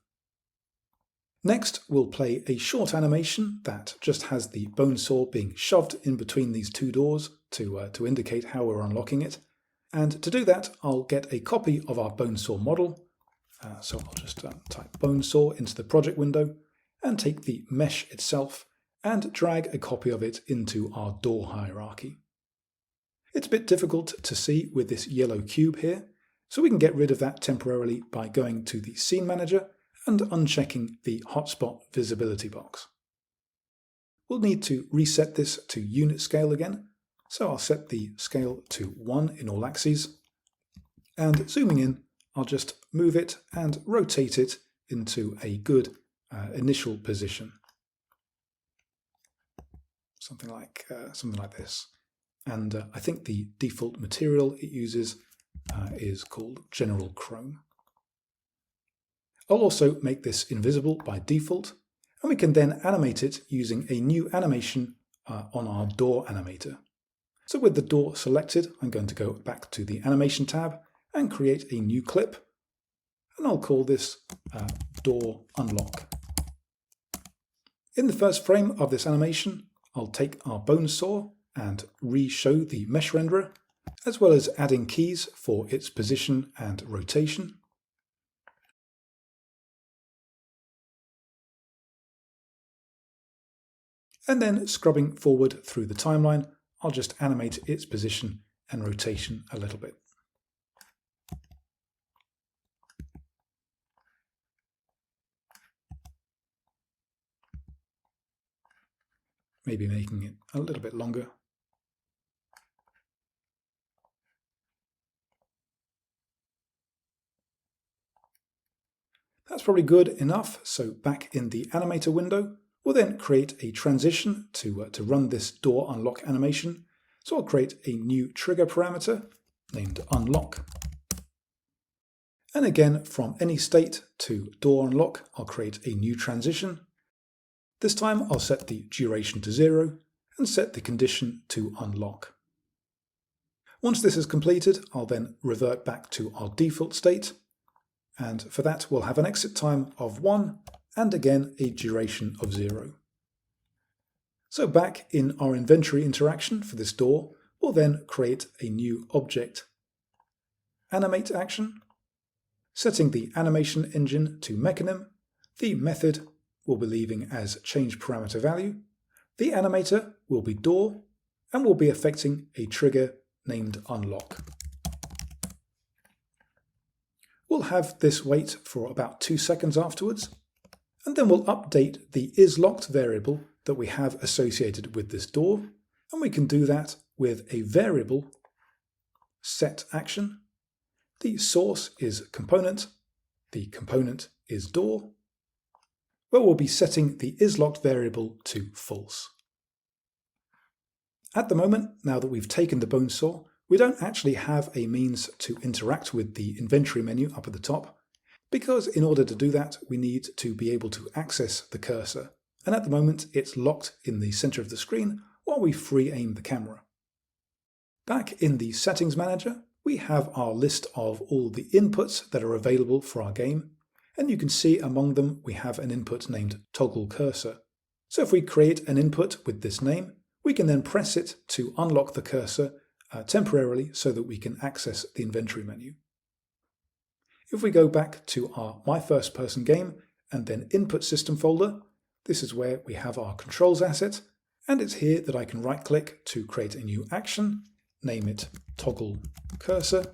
Next, we'll play a short animation that just has the bone saw being shoved in between these two doors to indicate how we're unlocking it. And to do that, I'll get a copy of our bone saw model. So I'll just type bone saw into the project window and take the mesh itself and drag a copy of it into our door hierarchy. It's a bit difficult to see with this yellow cube here, so we can get rid of that temporarily by going to the scene manager and unchecking the hotspot visibility box. We'll need to reset this to unit scale again, so I'll set the scale to 1 in all axes, and zooming in, I'll just move it and rotate it into a good initial position. Something like this. And I think the default material it uses is called General Chrome. I'll also make this invisible by default, and we can then animate it using a new animation on our door animator. So with the door selected, I'm going to go back to the animation tab and create a new clip, and I'll call this door unlock. In the first frame of this animation, I'll take our bone saw and re-show the mesh renderer, as well as adding keys for its position and rotation. And then scrubbing forward through the timeline, I'll just animate its position and rotation a little bit. Maybe making it a little bit longer. That's probably good enough, so back in the animator window, we'll then create a transition to run this door unlock animation. So I'll create a new trigger parameter named unlock. And again, from any state to door unlock, I'll create a new transition. This time I'll set the duration to 0 and set the condition to unlock. Once this is completed, I'll then revert back to our default state. And for that, we'll have an exit time of 1 and again a duration of 0. So back in our inventory interaction for this door, we'll then create a new object animate action, setting the animation engine to mechanim. The method we'll be leaving as change parameter value. The animator will be door, and will be affecting a trigger named unlock. We'll have this wait for about 2 seconds afterwards, and then we'll update the isLocked variable that we have associated with this door, and we can do that with a variable set action. The source is component, the component is door, where we'll be setting the isLocked variable to false. At the moment, now that we've taken the bone saw, we don't actually have a means to interact with the inventory menu up at the top, because in order to do that, we need to be able to access the cursor. And at the moment, it's locked in the center of the screen while we free aim the camera. Back in the settings manager, we have our list of all the inputs that are available for our game. And you can see among them, we have an input named toggle cursor. So if we create an input with this name, we can then press it to unlock the cursor temporarily so that we can access the inventory menu. If we go back to our My First Person game and then Input System folder, this is where we have our controls asset, and it's here that I can right-click to create a new action, name it Toggle Cursor,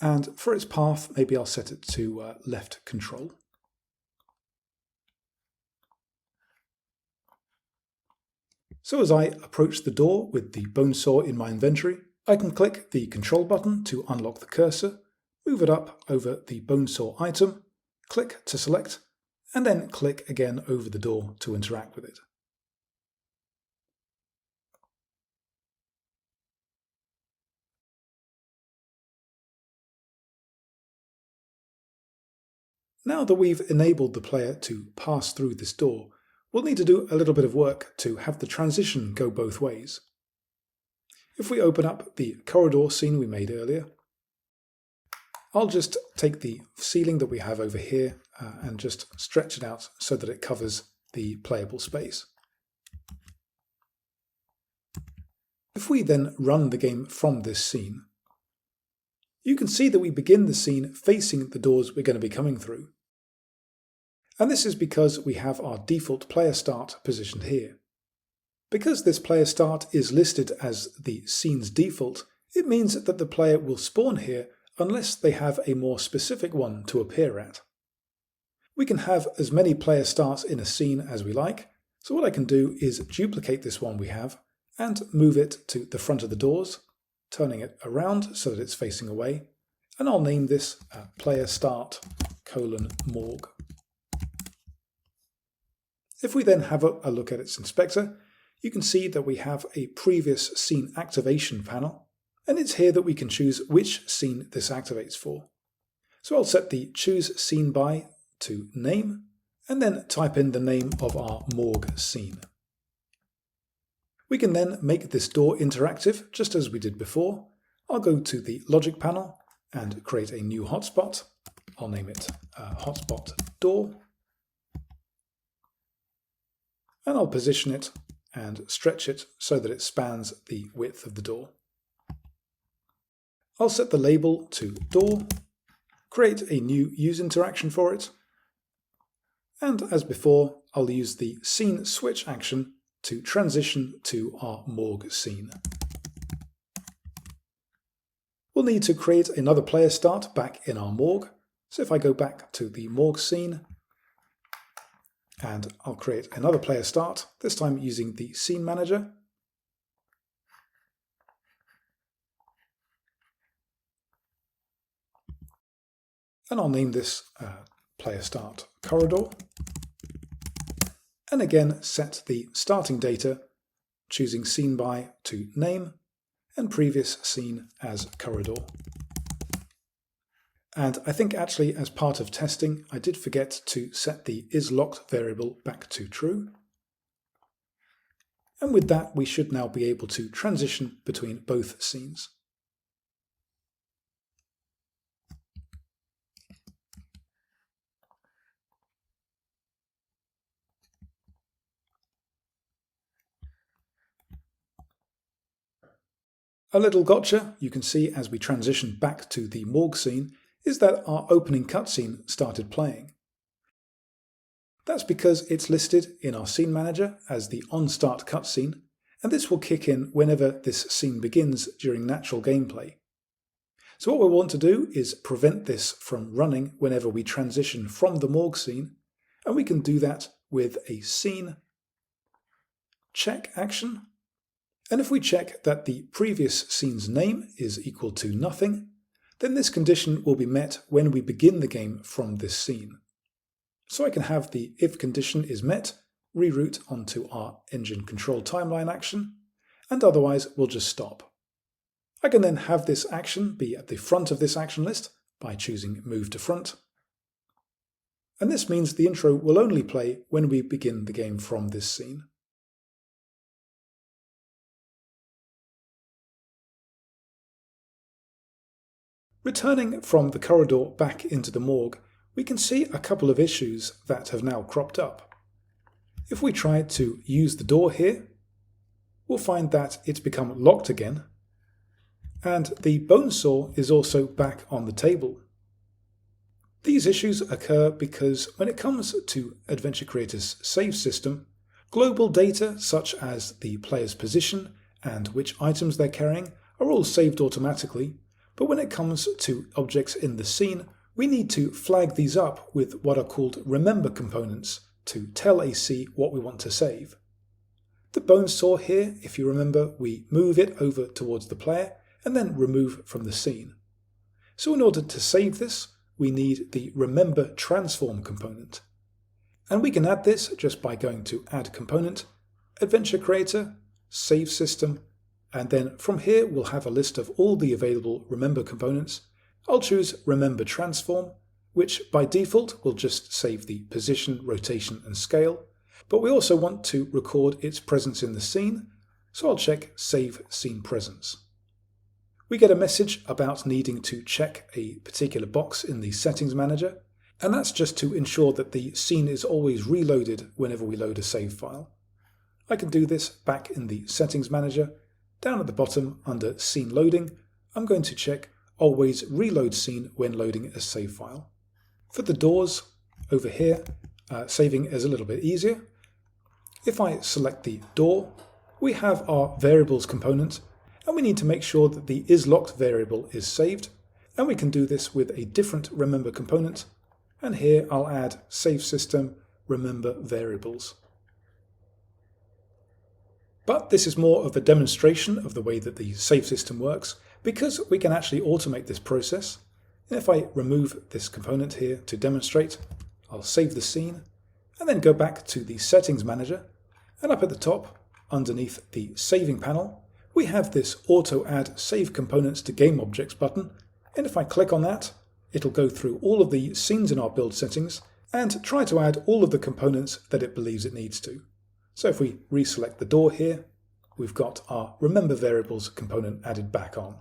and for its path, maybe I'll set it to left control. So as I approach the door with the bone saw in my inventory, I can click the control button to unlock the cursor, move it up over the bone saw item, click to select, and then click again over the door to interact with it. Now that we've enabled the player to pass through this door, we'll need to do a little bit of work to have the transition go both ways. If we open up the corridor scene we made earlier, I'll just take the ceiling that we have over here and just stretch it out so that it covers the playable space. If we then run the game from this scene, you can see that we begin the scene facing the doors we're going to be coming through. And this is because we have our default player start positioned here. Because this player start is listed as the scene's default, it means that the player will spawn here unless they have a more specific one to appear at. We can have as many player starts in a scene as we like, so what I can do is duplicate this one we have and move it to the front of the doors, turning it around so that it's facing away, and I'll name this player start : Morgue. If we then have a look at its inspector, you can see that we have a previous scene activation panel, and it's here that we can choose which scene this activates for. So I'll set the choose scene by to name, and then type in the name of our Morgue scene. We can then make this door interactive just as we did before. I'll go to the logic panel and create a new hotspot. I'll name it hotspot door. And I'll position it and stretch it so that it spans the width of the door. I'll set the label to door, create a new use interaction for it, and as before, I'll use the scene switch action to transition to our Morgue scene. We'll need to create another player start back in our Morgue. So if I go back to the Morgue scene, and I'll create another player start, this time using the scene manager. And I'll name this player start corridor. And again, set the starting data, choosing scene by to name, and previous scene as corridor. And I think actually as part of testing, I did forget to set the isLocked variable back to true. And with that, we should now be able to transition between both scenes. A little gotcha you can see as we transition back to the Morgue scene is that our opening cutscene started playing. That's because it's listed in our scene manager as the onStart cutscene, and this will kick in whenever this scene begins during natural gameplay. So what we want to do is prevent this from running whenever we transition from the Morgue scene, and we can do that with a scene check action. And if we check that the previous scene's name is equal to nothing, then this condition will be met when we begin the game from this scene. So I can have the if condition is met reroute onto our engine control timeline action, and otherwise we'll just stop. I can then have this action be at the front of this action list by choosing move to front. And this means the intro will only play when we begin the game from this scene. Returning from the corridor back into the Morgue, we can see a couple of issues that have now cropped up. If we try to use the door here, we'll find that it's become locked again, and the bone saw is also back on the table. These issues occur because when it comes to Adventure Creator's save system, global data such as the player's position and which items they're carrying are all saved automatically. But when it comes to objects in the scene, we need to flag these up with what are called remember components to tell AC what we want to save. The bone saw here, if you remember, we move it over towards the player and then remove from the scene. So in order to save this, we need the remember transform component. And we can add this just by going to Add Component, Adventure Creator, Save System, and then from here we'll have a list of all the available remember components. I'll choose Remember Transform, which by default will just save the position, rotation and scale, but we also want to record its presence in the scene, so I'll check Save Scene Presence. We get a message about needing to check a particular box in the Settings Manager, and that's just to ensure that the scene is always reloaded whenever we load a save file. I can do this back in the Settings Manager. Down at the bottom under Scene Loading, I'm going to check Always Reload Scene when loading a save file. For the doors, over here, saving is a little bit easier. If I select the door, we have our variables component, and we need to make sure that the isLocked variable is saved. And we can do this with a different remember component. And here I'll add save system remember variables. But this is more of a demonstration of the way that the save system works, because we can actually automate this process. And if I remove this component here to demonstrate, I'll save the scene and then go back to the settings manager, and up at the top underneath the saving panel we have this auto add save components to game objects button, and if I click on that it'll go through all of the scenes in our build settings and try to add all of the components that it believes it needs to. So if we reselect the door here, we've got our remember variables component added back on.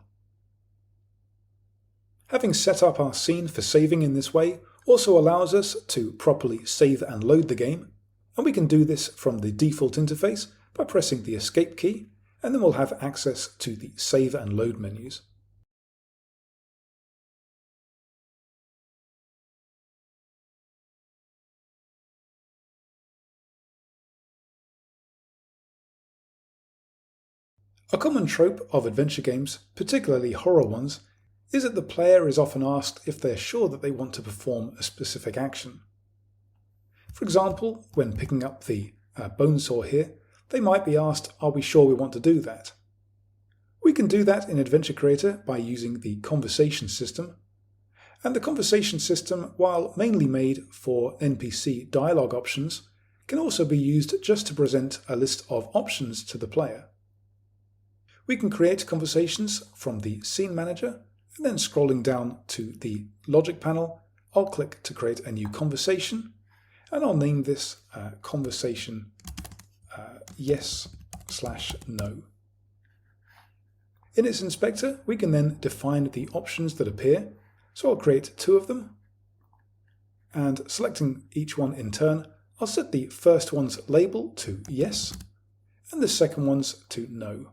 Having set up our scene for saving in this way also allows us to properly save and load the game, and we can do this from the default interface by pressing the escape key, and then we'll have access to the save and load menus. A common trope of adventure games, particularly horror ones, is that the player is often asked if they're sure that they want to perform a specific action. For example, when picking up the bone saw here, they might be asked, are we sure we want to do that? We can do that in Adventure Creator by using the conversation system. And the conversation system, while mainly made for NPC dialogue options, can also be used just to present a list of options to the player. We can create conversations from the Scene Manager, and then scrolling down to the Logic panel, I'll click to create a new conversation, and I'll name this conversation yes/no. In its inspector, we can then define the options that appear, so I'll create 2 of them, and selecting each one in turn, I'll set the first one's label to yes, and the second one's to no.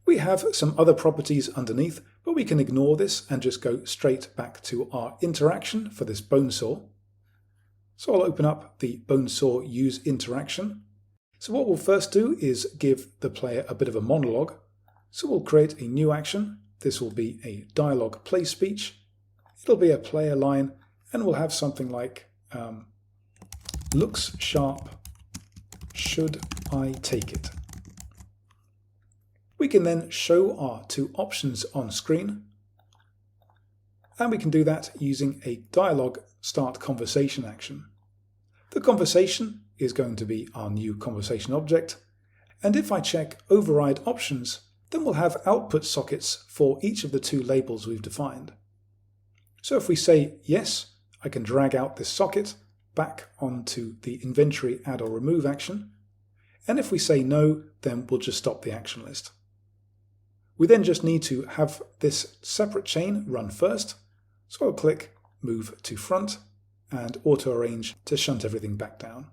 We have some other properties underneath, but we can ignore this and just go straight back to our interaction for this bone saw. So I'll open up the bone saw use interaction. So what we'll first do is give the player a bit of a monologue. So we'll create a new action. This will be a dialogue play speech. It'll be a player line, and we'll have something like, looks sharp, should I take it? We can then show our 2 options on screen, and we can do that using a dialogue start conversation action. The conversation is going to be our new conversation object, and if I check override options, then we'll have output sockets for each of the 2 labels we've defined. So if we say yes, I can drag out this socket back onto the inventory add or remove action, and if we say no, then we'll just stop the action list. We then just need to have this separate chain run first, so I'll click move to front and auto arrange to shunt everything back down.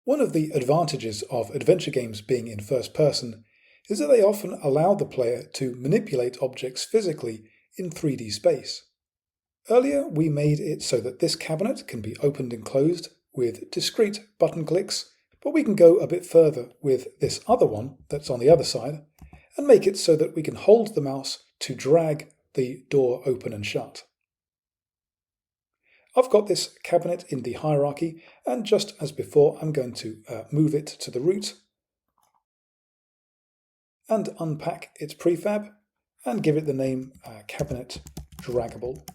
One of the advantages of adventure games being in first person is that they often allow the player to manipulate objects physically in 3D space. Earlier we made it so that this cabinet can be opened and closed with discrete button clicks, but we can go a bit further with this other one that's on the other side and make it so that we can hold the mouse to drag the door open and shut. I've got this cabinet in the hierarchy, and just as before I'm going to move it to the root and unpack its prefab and give it the name cabinet draggable.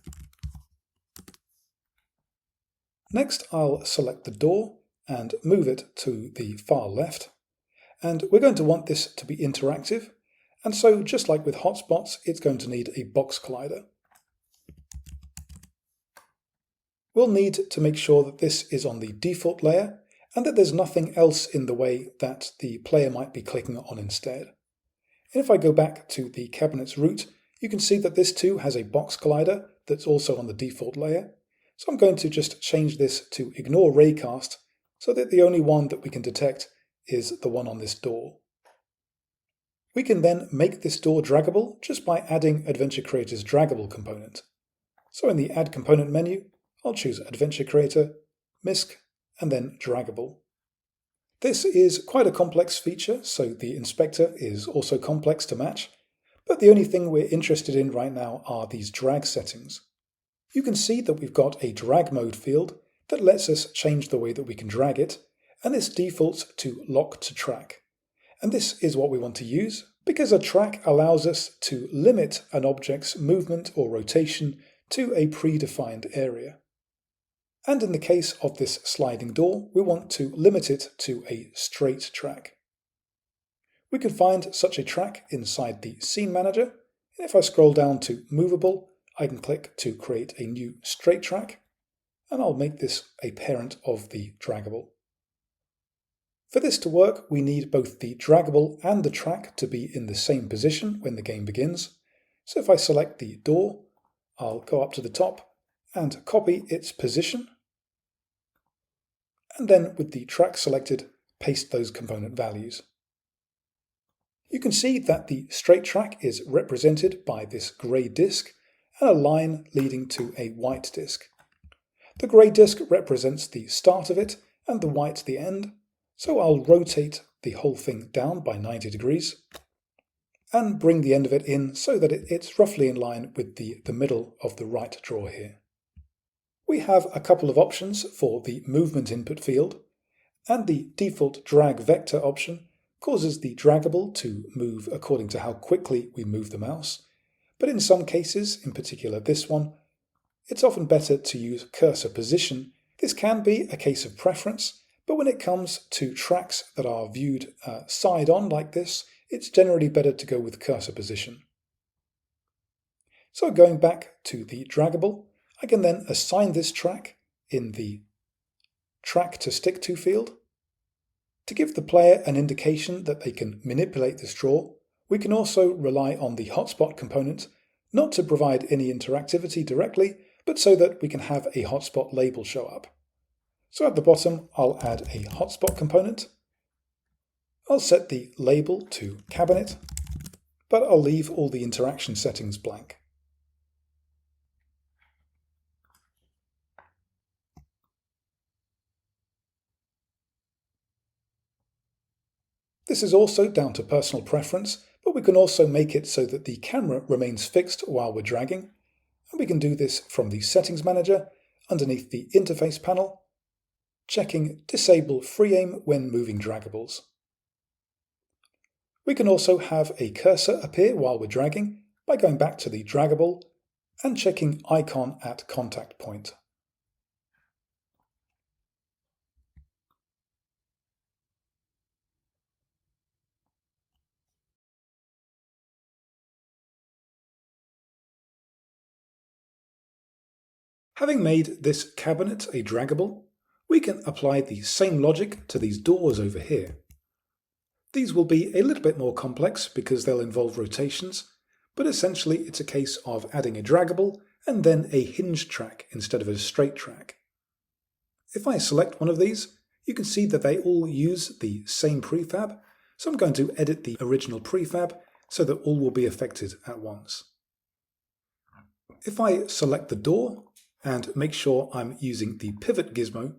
Next I'll select the door and move it to the far left, and we're going to want this to be interactive, and so just like with hotspots it's going to need a box collider. We'll need to make sure that this is on the default layer and that there's nothing else in the way that the player might be clicking on instead. And if I go back to the cabinet's root, you can see that this too has a box collider that's also on the default layer. So I'm going to just change this to ignore raycast so that the only one that we can detect is the one on this door. We can then make this door draggable just by adding Adventure Creator's Draggable component. So in the Add Component menu, I'll choose Adventure Creator, MISC, and then Draggable. This is quite a complex feature, so the inspector is also complex to match, but the only thing we're interested in right now are these drag settings. You can see that we've got a drag mode field that lets us change the way that we can drag it, and this defaults to lock to track. And this is what we want to use, because a track allows us to limit an object's movement or rotation to a predefined area. And in the case of this sliding door, we want to limit it to a straight track. We can find such a track inside the Scene Manager, and if I scroll down to Movable, I can click to create a new straight track, and I'll make this a parent of the Draggable. For this to work, we need both the Draggable and the track to be in the same position when the game begins. So if I select the door, I'll go up to the top and copy its position, and then with the track selected, paste those component values. You can see that the straight track is represented by this grey disk and a line leading to a white disk. The grey disk represents the start of it and the white the end, so I'll rotate the whole thing down by 90 degrees and bring the end of it in so that it's roughly in line with the middle of the right drawer here. We have a couple of options for the movement input field, and the default drag vector option causes the draggable to move according to how quickly we move the mouse, but in some cases, in particular this one, it's often better to use cursor position. This can be a case of preference, but when it comes to tracks that are viewed side-on like this, it's generally better to go with cursor position. So going back to the draggable, I can then assign this track in the Track to Stick To field. To give the player an indication that they can manipulate this drawer, we can also rely on the hotspot component, not to provide any interactivity directly, but so that we can have a hotspot label show up. So at the bottom, I'll add a hotspot component. I'll set the label to cabinet, but I'll leave all the interaction settings blank. This is also down to personal preference, but we can also make it so that the camera remains fixed while we're dragging, and we can do this from the Settings Manager underneath the Interface panel, checking Disable Free Aim when moving draggables. We can also have a cursor appear while we're dragging by going back to the draggable and checking Icon at Contact Point. Having made this cabinet a draggable, we can apply the same logic to these doors over here. These will be a little bit more complex because they'll involve rotations, but essentially it's a case of adding a draggable and then a hinge track instead of a straight track. If I select one of these, you can see that they all use the same prefab, so I'm going to edit the original prefab so that all will be affected at once. If I select the door and make sure I'm using the pivot gizmo,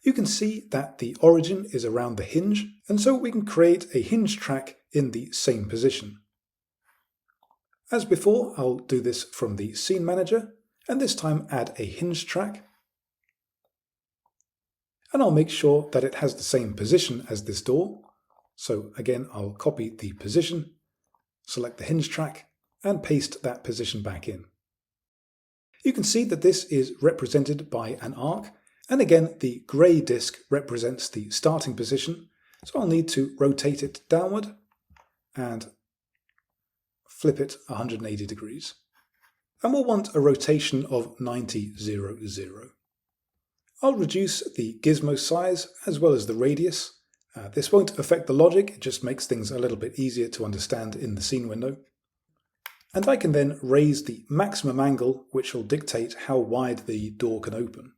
you can see that the origin is around the hinge, and so we can create a hinge track in the same position. As before, I'll do this from the Scene Manager, and this time add a hinge track. And I'll make sure that it has the same position as this door. So again, I'll copy the position, select the hinge track, and paste that position back in. You can see that this is represented by an arc, and again the grey disk represents the starting position, so I'll need to rotate it downward and flip it 180 degrees. And we'll want a rotation of 90, 0, 0. I'll reduce the gizmo size as well as the radius. This won't affect the logic, it just makes things a little bit easier to understand in the scene window. And I can then raise the maximum angle, which will dictate how wide the door can open.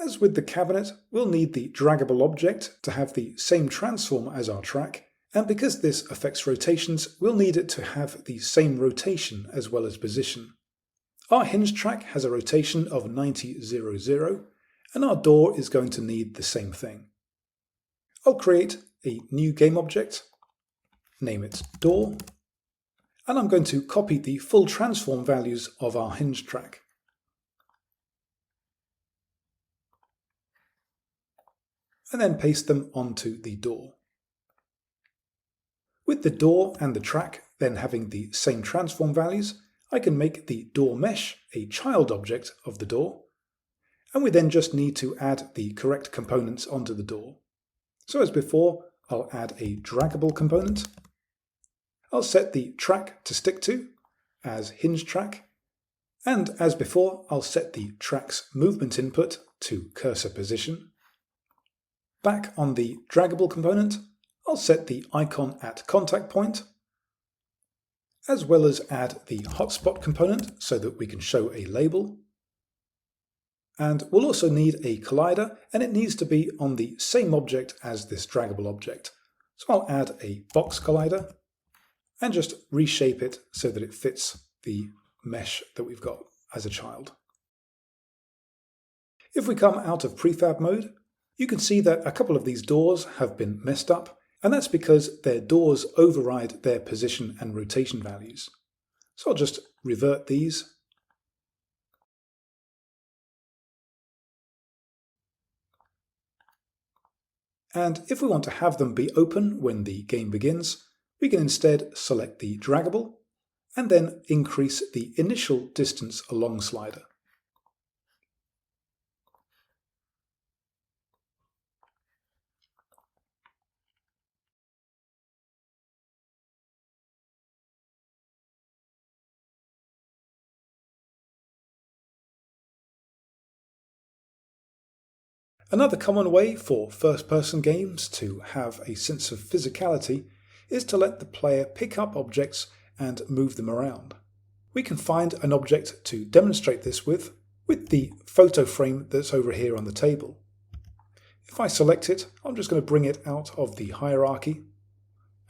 As with the cabinet, we'll need the draggable object to have the same transform as our track, And because this affects rotations, we'll need it to have the same rotation as well as position. Our hinge track has a rotation of 90, 0, 0, and our door is going to need the same thing. I'll create a new game object, name it door, and I'm going to copy the full transform values of our hinge track. And then paste them onto the door. With the door and the track then having the same transform values, I can make the door mesh a child object of the door, and we then just need to add the correct components onto the door. So as before, I'll add a draggable component. I'll set the track to stick to as hinge track, and as before, I'll set the track's movement input to cursor position. Back on the draggable component, I'll set the icon at contact point, as well as add the hotspot component so that we can show a label. And we'll also need a collider, and it needs to be on the same object as this draggable object. So I'll add a box collider and just reshape it so that it fits the mesh that we've got as a child. If we come out of prefab mode, you can see that a couple of these doors have been messed up, and that's because their doors override their position and rotation values. So I'll just revert these. And if we want to have them be open when the game begins, we can instead select the draggable and then increase the initial distance along slider. Another common way for first-person games to have a sense of physicality is to let the player pick up objects and move them around. We can find an object to demonstrate this with the photo frame that's over here on the table. If I select it, I'm just going to bring it out of the hierarchy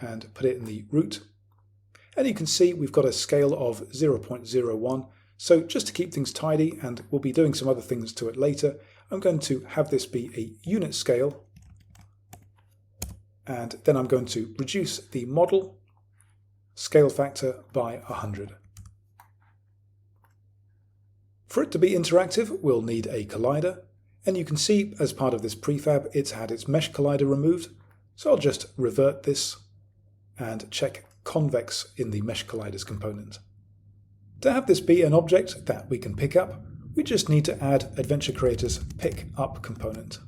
and put it in the root. And you can see we've got a scale of 0.01. So just to keep things tidy, and we'll be doing some other things to it later, I'm going to have this be a unit scale, and then I'm going to reduce the model scale factor by 100. For it to be interactive, we'll need a collider, and you can see as part of this prefab it's had its mesh collider removed, so I'll just revert this and check convex in the mesh colliders component. To have this be an object that we can pick up, we just need to add Adventure Creator's Pick Up component.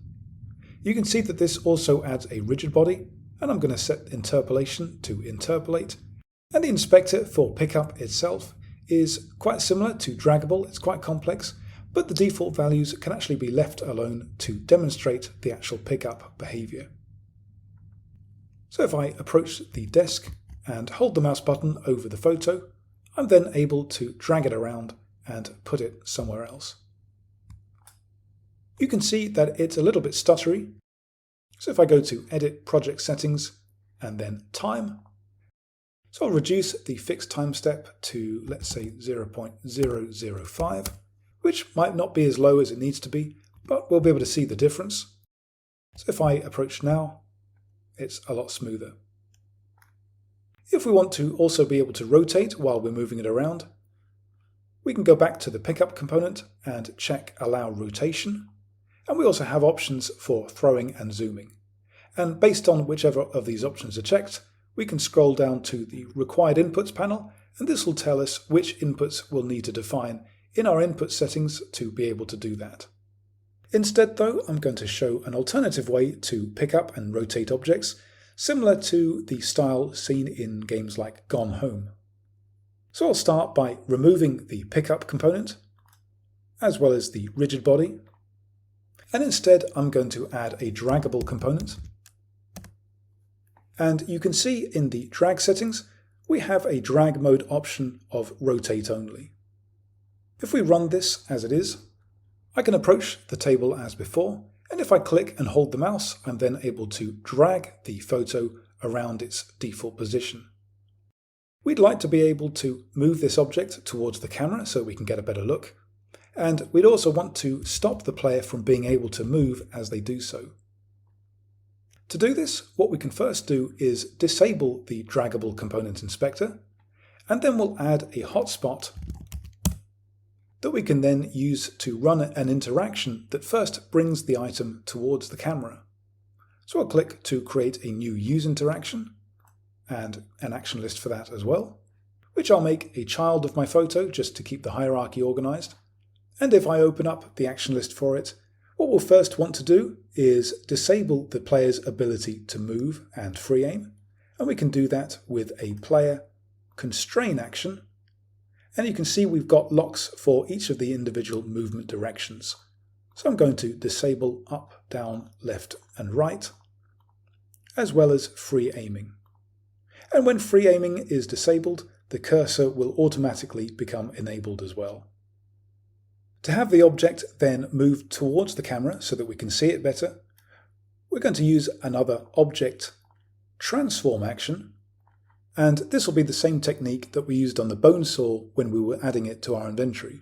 You can see that this also adds a rigid body, and I'm going to set interpolation to interpolate. And the inspector for pickup itself is quite similar to Draggable. It's quite complex, but the default values can actually be left alone to demonstrate the actual pickup behavior. So if I approach the desk and hold the mouse button over the photo, I'm then able to drag it around and put it somewhere else. You can see that it's a little bit stuttery. So if I go to Edit Project Settings and then Time, so I'll reduce the fixed time step to, let's say, 0.005, which might not be as low as it needs to be, but we'll be able to see the difference. So if I approach now, it's a lot smoother. If we want to also be able to rotate while we're moving it around, we can go back to the pickup component and check Allow Rotation, and we also have options for throwing and zooming. And based on whichever of these options are checked, we can scroll down to the Required Inputs panel, and this will tell us which inputs we'll need to define in our input settings to be able to do that. Instead though, I'm going to show an alternative way to pick up and rotate objects, similar to the style seen in games like Gone Home. So I'll start by removing the pickup component, as well as the rigid body, and instead I'm going to add a draggable component. And you can see in the drag settings, we have a drag mode option of rotate only. If we run this as it is, I can approach the table as before, and if I click and hold the mouse, I'm then able to drag the photo around its default position. We'd like to be able to move this object towards the camera so we can get a better look, and we'd also want to stop the player from being able to move as they do so. To do this, what we can first do is disable the Draggable component inspector, and then we'll add a hotspot that we can then use to run an interaction that first brings the item towards the camera. So I'll click to create a new use interaction, and an action list for that as well, which I'll make a child of my photo just to keep the hierarchy organized. And if I open up the action list for it, what we'll first want to do is disable the player's ability to move and free aim, and we can do that with a player constrain action. And you can see we've got locks for each of the individual movement directions. So I'm going to disable up, down, left and right, as well as free aiming. And when free aiming is disabled, the cursor will automatically become enabled as well. To have the object then move towards the camera so that we can see it better, we're going to use another object transform action, and this will be the same technique that we used on the bone saw when we were adding it to our inventory.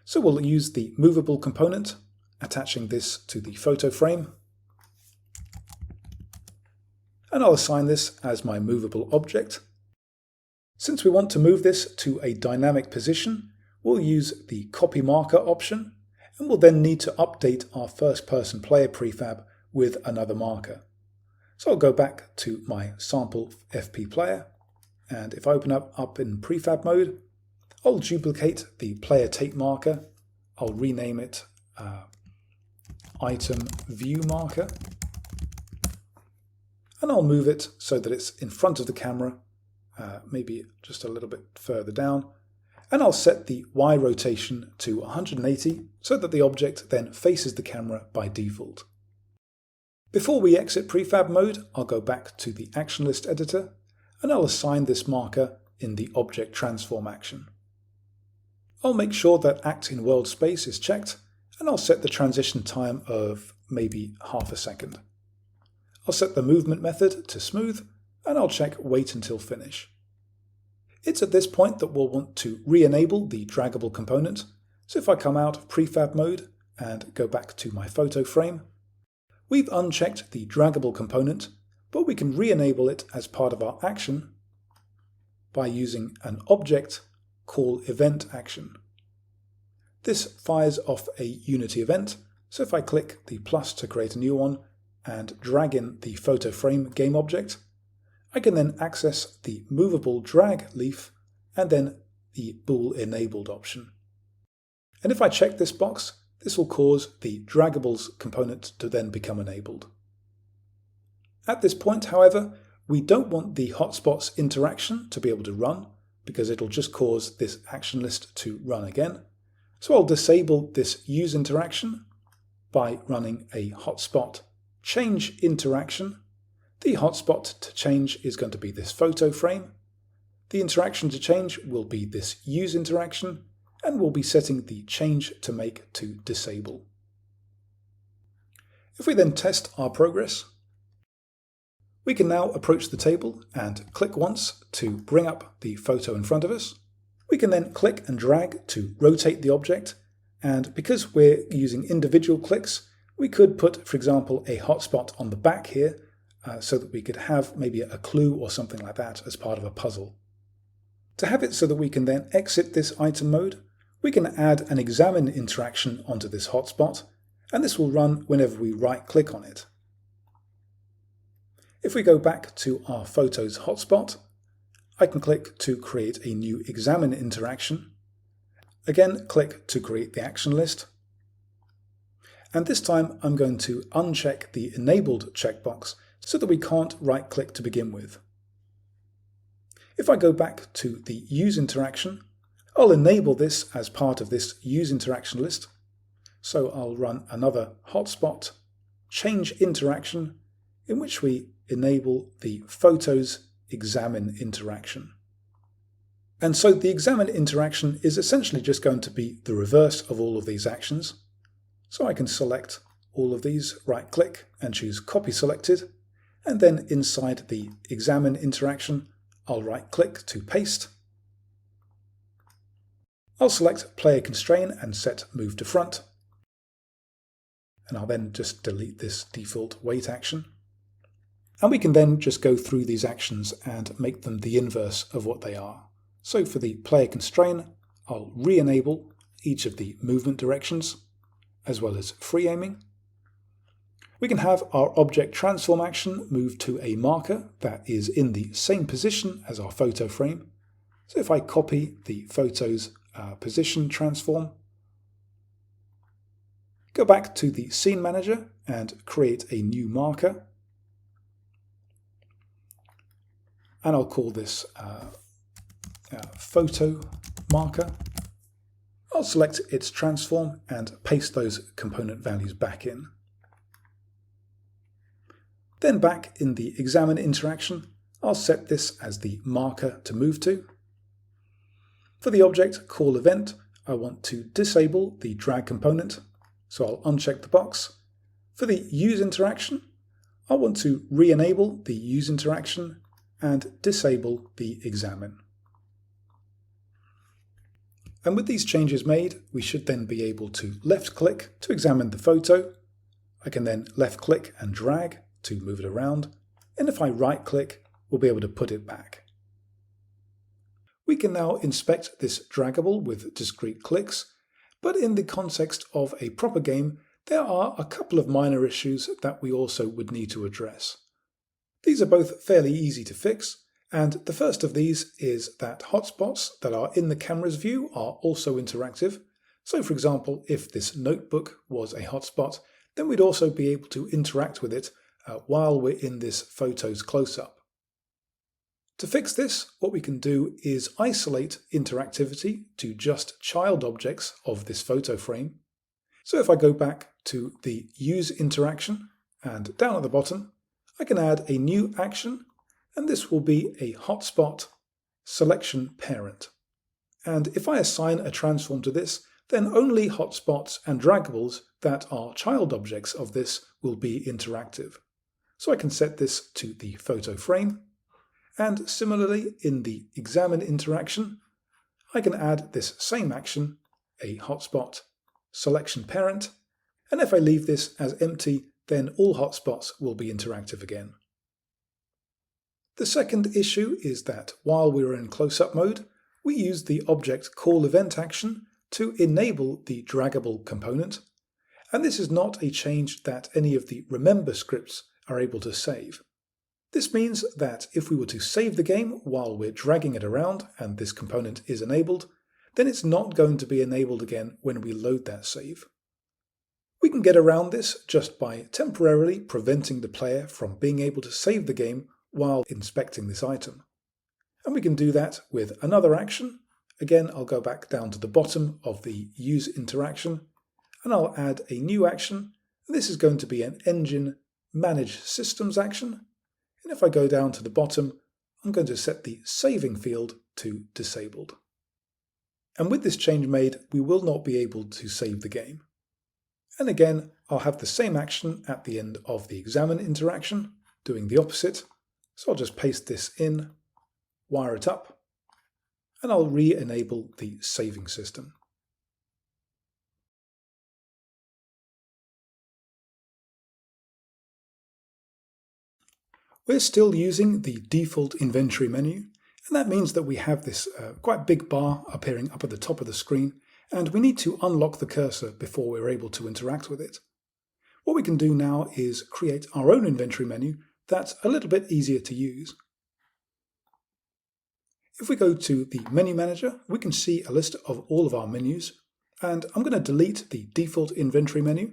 So we'll use the movable component, attaching this to the photo frame, and I'll assign this as my movable object. Since we want to move this to a dynamic position, we'll use the copy marker option, and we'll then need to update our first-person player prefab with another marker. So I'll go back to my sample FP player, and if I open up in prefab mode, I'll duplicate the player tape marker. I'll rename it item view marker, and I'll move it so that it's in front of the camera, maybe just a little bit further down, and I'll set the Y rotation to 180 so that the object then faces the camera by default. Before we exit prefab mode, I'll go back to the action list editor, and I'll assign this marker in the object transform action. I'll make sure that act in world space is checked, and I'll set the transition time of maybe half a second. I'll set the movement method to smooth, and I'll check wait until finish. It's at this point that we'll want to re-enable the draggable component, so if I come out of prefab mode and go back to my photo frame, we've unchecked the draggable component, but we can re-enable it as part of our action by using an object call event action. This fires off a Unity event, so if I click the plus to create a new one and drag in the photo frame game object, I can then access the movable drag leaf and then the bool enabled option. And if I check this box, this will cause the Draggable's component to then become enabled. At this point, however, we don't want the hotspots interaction to be able to run because it'll just cause this action list to run again. So I'll disable this use interaction by running a hotspot change interaction. The hotspot to change is going to be this photo frame. The interaction to change will be this use interaction, and we'll be setting the change to make to disable. If we then test our progress, we can now approach the table and click once to bring up the photo in front of us. We can then click and drag to rotate the object, and because we're using individual clicks, we could put, for example, a hotspot on the back here so that we could have maybe a clue or something like that as part of a puzzle. To have it so that we can then exit this item mode, we can add an examine interaction onto this hotspot, and this will run whenever we right-click on it. If we go back to our photos hotspot, I can click to create a new examine interaction. Again, click to create the action list. And this time I'm going to uncheck the enabled checkbox so that we can't right-click to begin with. If I go back to the use interaction, I'll enable this as part of this use interaction list. So I'll run another hotspot change interaction in which we enable the photos examine interaction. And so the examine interaction is essentially just going to be the reverse of all of these actions. So I can select all of these, right-click and choose copy selected, and then inside the examine interaction, I'll right-click to paste. I'll select player constrain and set move to front, and I'll then just delete this default wait action. And we can then just go through these actions and make them the inverse of what they are. So for the player constrain, I'll re-enable each of the movement directions, as well as free aiming. We can have our object transform action move to a marker that is in the same position as our photo frame. So if I copy the photo's position transform, go back to the scene manager and create a new marker. And I'll call this photo marker. I'll select its transform and paste those component values back in. Then back in the examine interaction, I'll set this as the marker to move to. For the object call event, I want to disable the drag component, so I'll uncheck the box. For the use interaction, I want to re-enable the use interaction and disable the examine. And with these changes made, we should then be able to left-click to examine the photo. I can then left-click and drag to move it around, and if I right-click, we'll be able to put it back. We can now inspect this draggable with discrete clicks, but in the context of a proper game, there are a couple of minor issues that we also would need to address. These are both fairly easy to fix, and the first of these is that hotspots that are in the camera's view are also interactive. So for example, if this notebook was a hotspot, then we'd also be able to interact with it while we're in this photo's close-up. To fix this, what we can do is isolate interactivity to just child objects of this photo frame. So if I go back to the use interaction and down at the bottom, I can add a new action, and this will be a hotspot selection parent. And if I assign a transform to this, then only hotspots and draggables that are child objects of this will be interactive. So I can set this to the photo frame, and similarly in the examine interaction, I can add this same action, a hotspot selection parent, and if I leave this as empty, then all hotspots will be interactive again. The second issue is that while we're in close-up mode, we use the object call event action to enable the draggable component, and this is not a change that any of the remember scripts are able to save. This means that if we were to save the game while we're dragging it around and this component is enabled, then it's not going to be enabled again when we load that save. We can get around this just by temporarily preventing the player from being able to save the game while inspecting this item. And we can do that with another action. Again, I'll go back down to the bottom of the use interaction and I'll add a new action. This is going to be an engine manage systems action. And if I go down to the bottom, I'm going to set the saving field to disabled. And with this change made, we will not be able to save the game. And again, I'll have the same action at the end of the examine interaction, doing the opposite. So I'll just paste this in, wire it up, and I'll re-enable the saving system. We're still using the default inventory menu, and that means that we have this quite big bar appearing up at the top of the screen, and we need to unlock the cursor before we're able to interact with it. What we can do now is create our own inventory menu that's a little bit easier to use. If we go to the menu manager, we can see a list of all of our menus, and I'm going to delete the default inventory menu.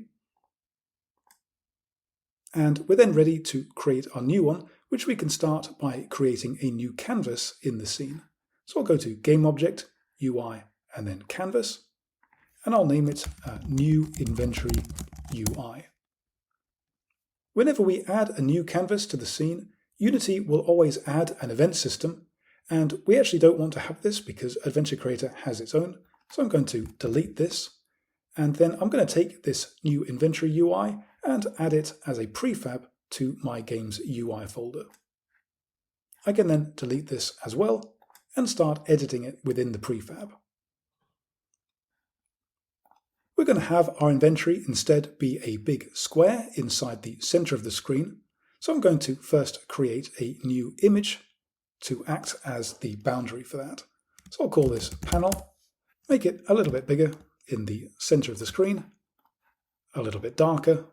And we're then ready to create our new one, which we can start by creating a new canvas in the scene. So I'll go to Game Object, UI, and then Canvas, and I'll name it New Inventory UI. Whenever we add a new canvas to the scene, Unity will always add an event system, and we actually don't want to have this because Adventure Creator has its own. So I'm going to delete this, and then I'm going to take this new inventory UI and add it as a prefab to my game's UI folder. I can then delete this as well and start editing it within the prefab. We're going to have our inventory instead be a big square inside the center of the screen. So I'm going to first create a new image to act as the boundary for that. So I'll call this panel, make it a little bit bigger in the center of the screen, a little bit darker,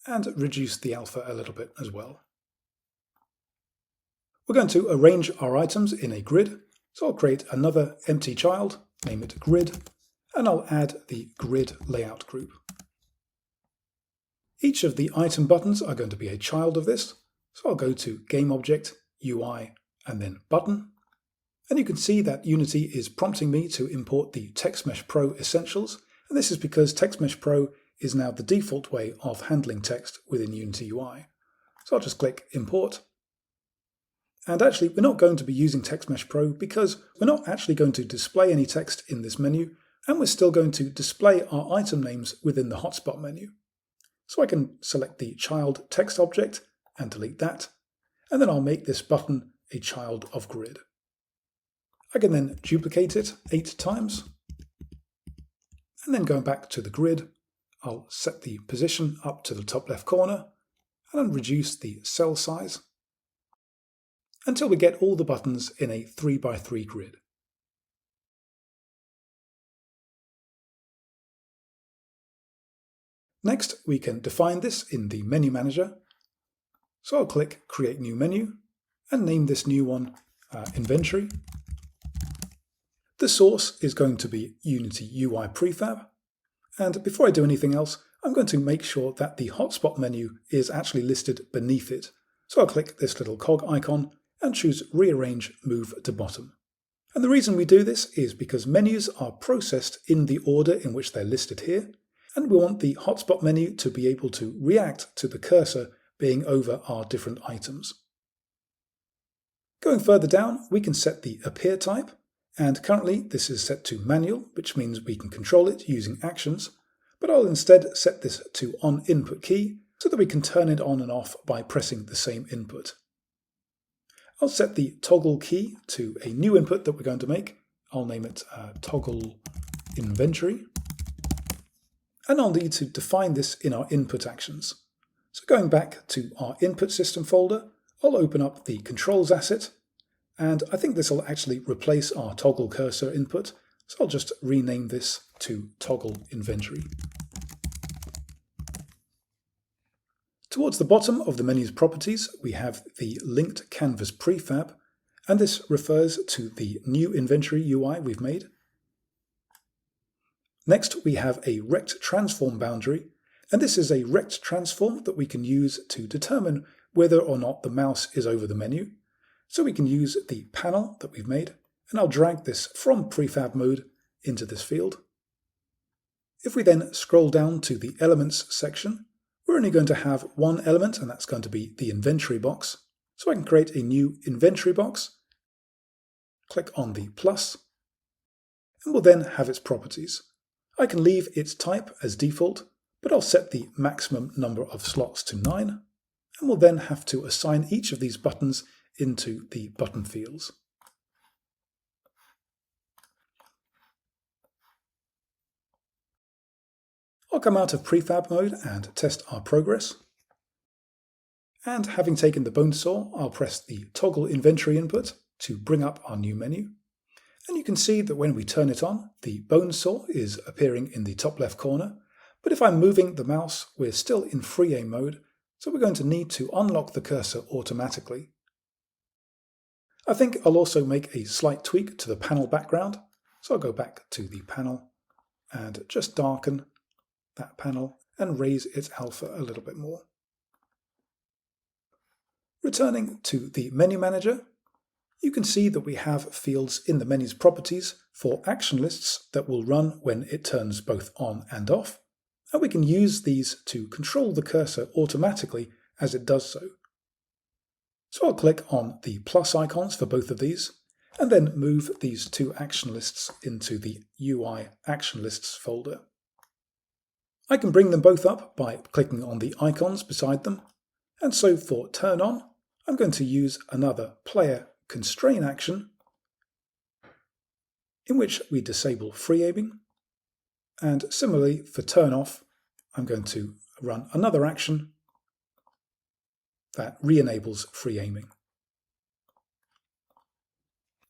and reduce the alpha a little bit as well. We're going to arrange our items in a grid, so I'll create another empty child, name it grid, and I'll add the grid layout group. Each of the item buttons are going to be a child of this, so I'll go to Game Object, UI, and then Button. And you can see that Unity is prompting me to import the TextMesh Pro Essentials, and this is because TextMesh Pro is now the default way of handling text within Unity UI. So I'll just click Import. And actually, we're not going to be using TextMesh Pro because we're not actually going to display any text in this menu, and we're still going to display our item names within the hotspot menu. So I can select the child text object and delete that, and then I'll make this button a child of grid. I can then duplicate it 8 times, and then going back to the grid, I'll set the position up to the top left corner and then reduce the cell size until we get all the buttons in a 3x3 grid. Next, we can define this in the menu manager. So I'll click Create New Menu and name this new one Inventory. The source is going to be Unity UI Prefab. And before I do anything else, I'm going to make sure that the hotspot menu is actually listed beneath it. So I'll click this little cog icon and choose Rearrange Move to Bottom. And the reason we do this is because menus are processed in the order in which they're listed here, and we want the hotspot menu to be able to react to the cursor being over our different items. Going further down, we can set the appear type, and currently this is set to manual, which means we can control it using actions, but I'll instead set this to on input key so that we can turn it on and off by pressing the same input. I'll set the toggle key to a new input that we're going to make. I'll name it toggle inventory. And I'll need to define this in our input actions. So going back to our input system folder, I'll open up the controls asset, and I think this will actually replace our toggle cursor input. So I'll just rename this to toggle inventory. Towards the bottom of the menu's properties, we have the linked canvas prefab, and this refers to the new inventory UI we've made. Next, we have a rect transform boundary, and this is a rect transform that we can use to determine whether or not the mouse is over the menu. So we can use the panel that we've made, and I'll drag this from prefab mode into this field. If we then scroll down to the elements section, we're only going to have one element, and that's going to be the inventory box. So I can create a new inventory box, click on the plus, and we'll then have its properties. I can leave its type as default, but I'll set the maximum number of slots to 9, and we'll then have to assign each of these buttons into the button fields. I'll come out of prefab mode and test our progress. And having taken the bone saw, I'll press the toggle inventory input to bring up our new menu. And you can see that when we turn it on, the bone saw is appearing in the top left corner. But if I'm moving the mouse, we're still in free aim mode, so we're going to need to unlock the cursor automatically. I think I'll also make a slight tweak to the panel background. So I'll go back to the panel and just darken that panel and raise its alpha a little bit more. Returning to the menu manager, you can see that we have fields in the menu's properties for action lists that will run when it turns both on and off, and we can use these to control the cursor automatically as it does so. So I'll click on the plus icons for both of these, and then move these two action lists into the UI action lists folder. I can bring them both up by clicking on the icons beside them, and so for turn on, I'm going to use another player constrain action in which we disable free aiming, and similarly for turn off, I'm going to run another action that re-enables free aiming.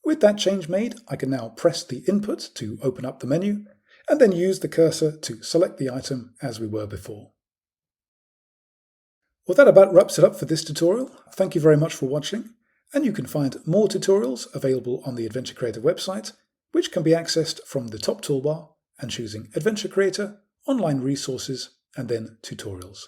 With that change made, I can now press the input to open up the menu, and then use the cursor to select the item as we were before. Well, that about wraps it up for this tutorial. Thank you very much for watching, and you can find more tutorials available on the Adventure Creator website, which can be accessed from the top toolbar and choosing Adventure Creator, Online Resources, and then Tutorials.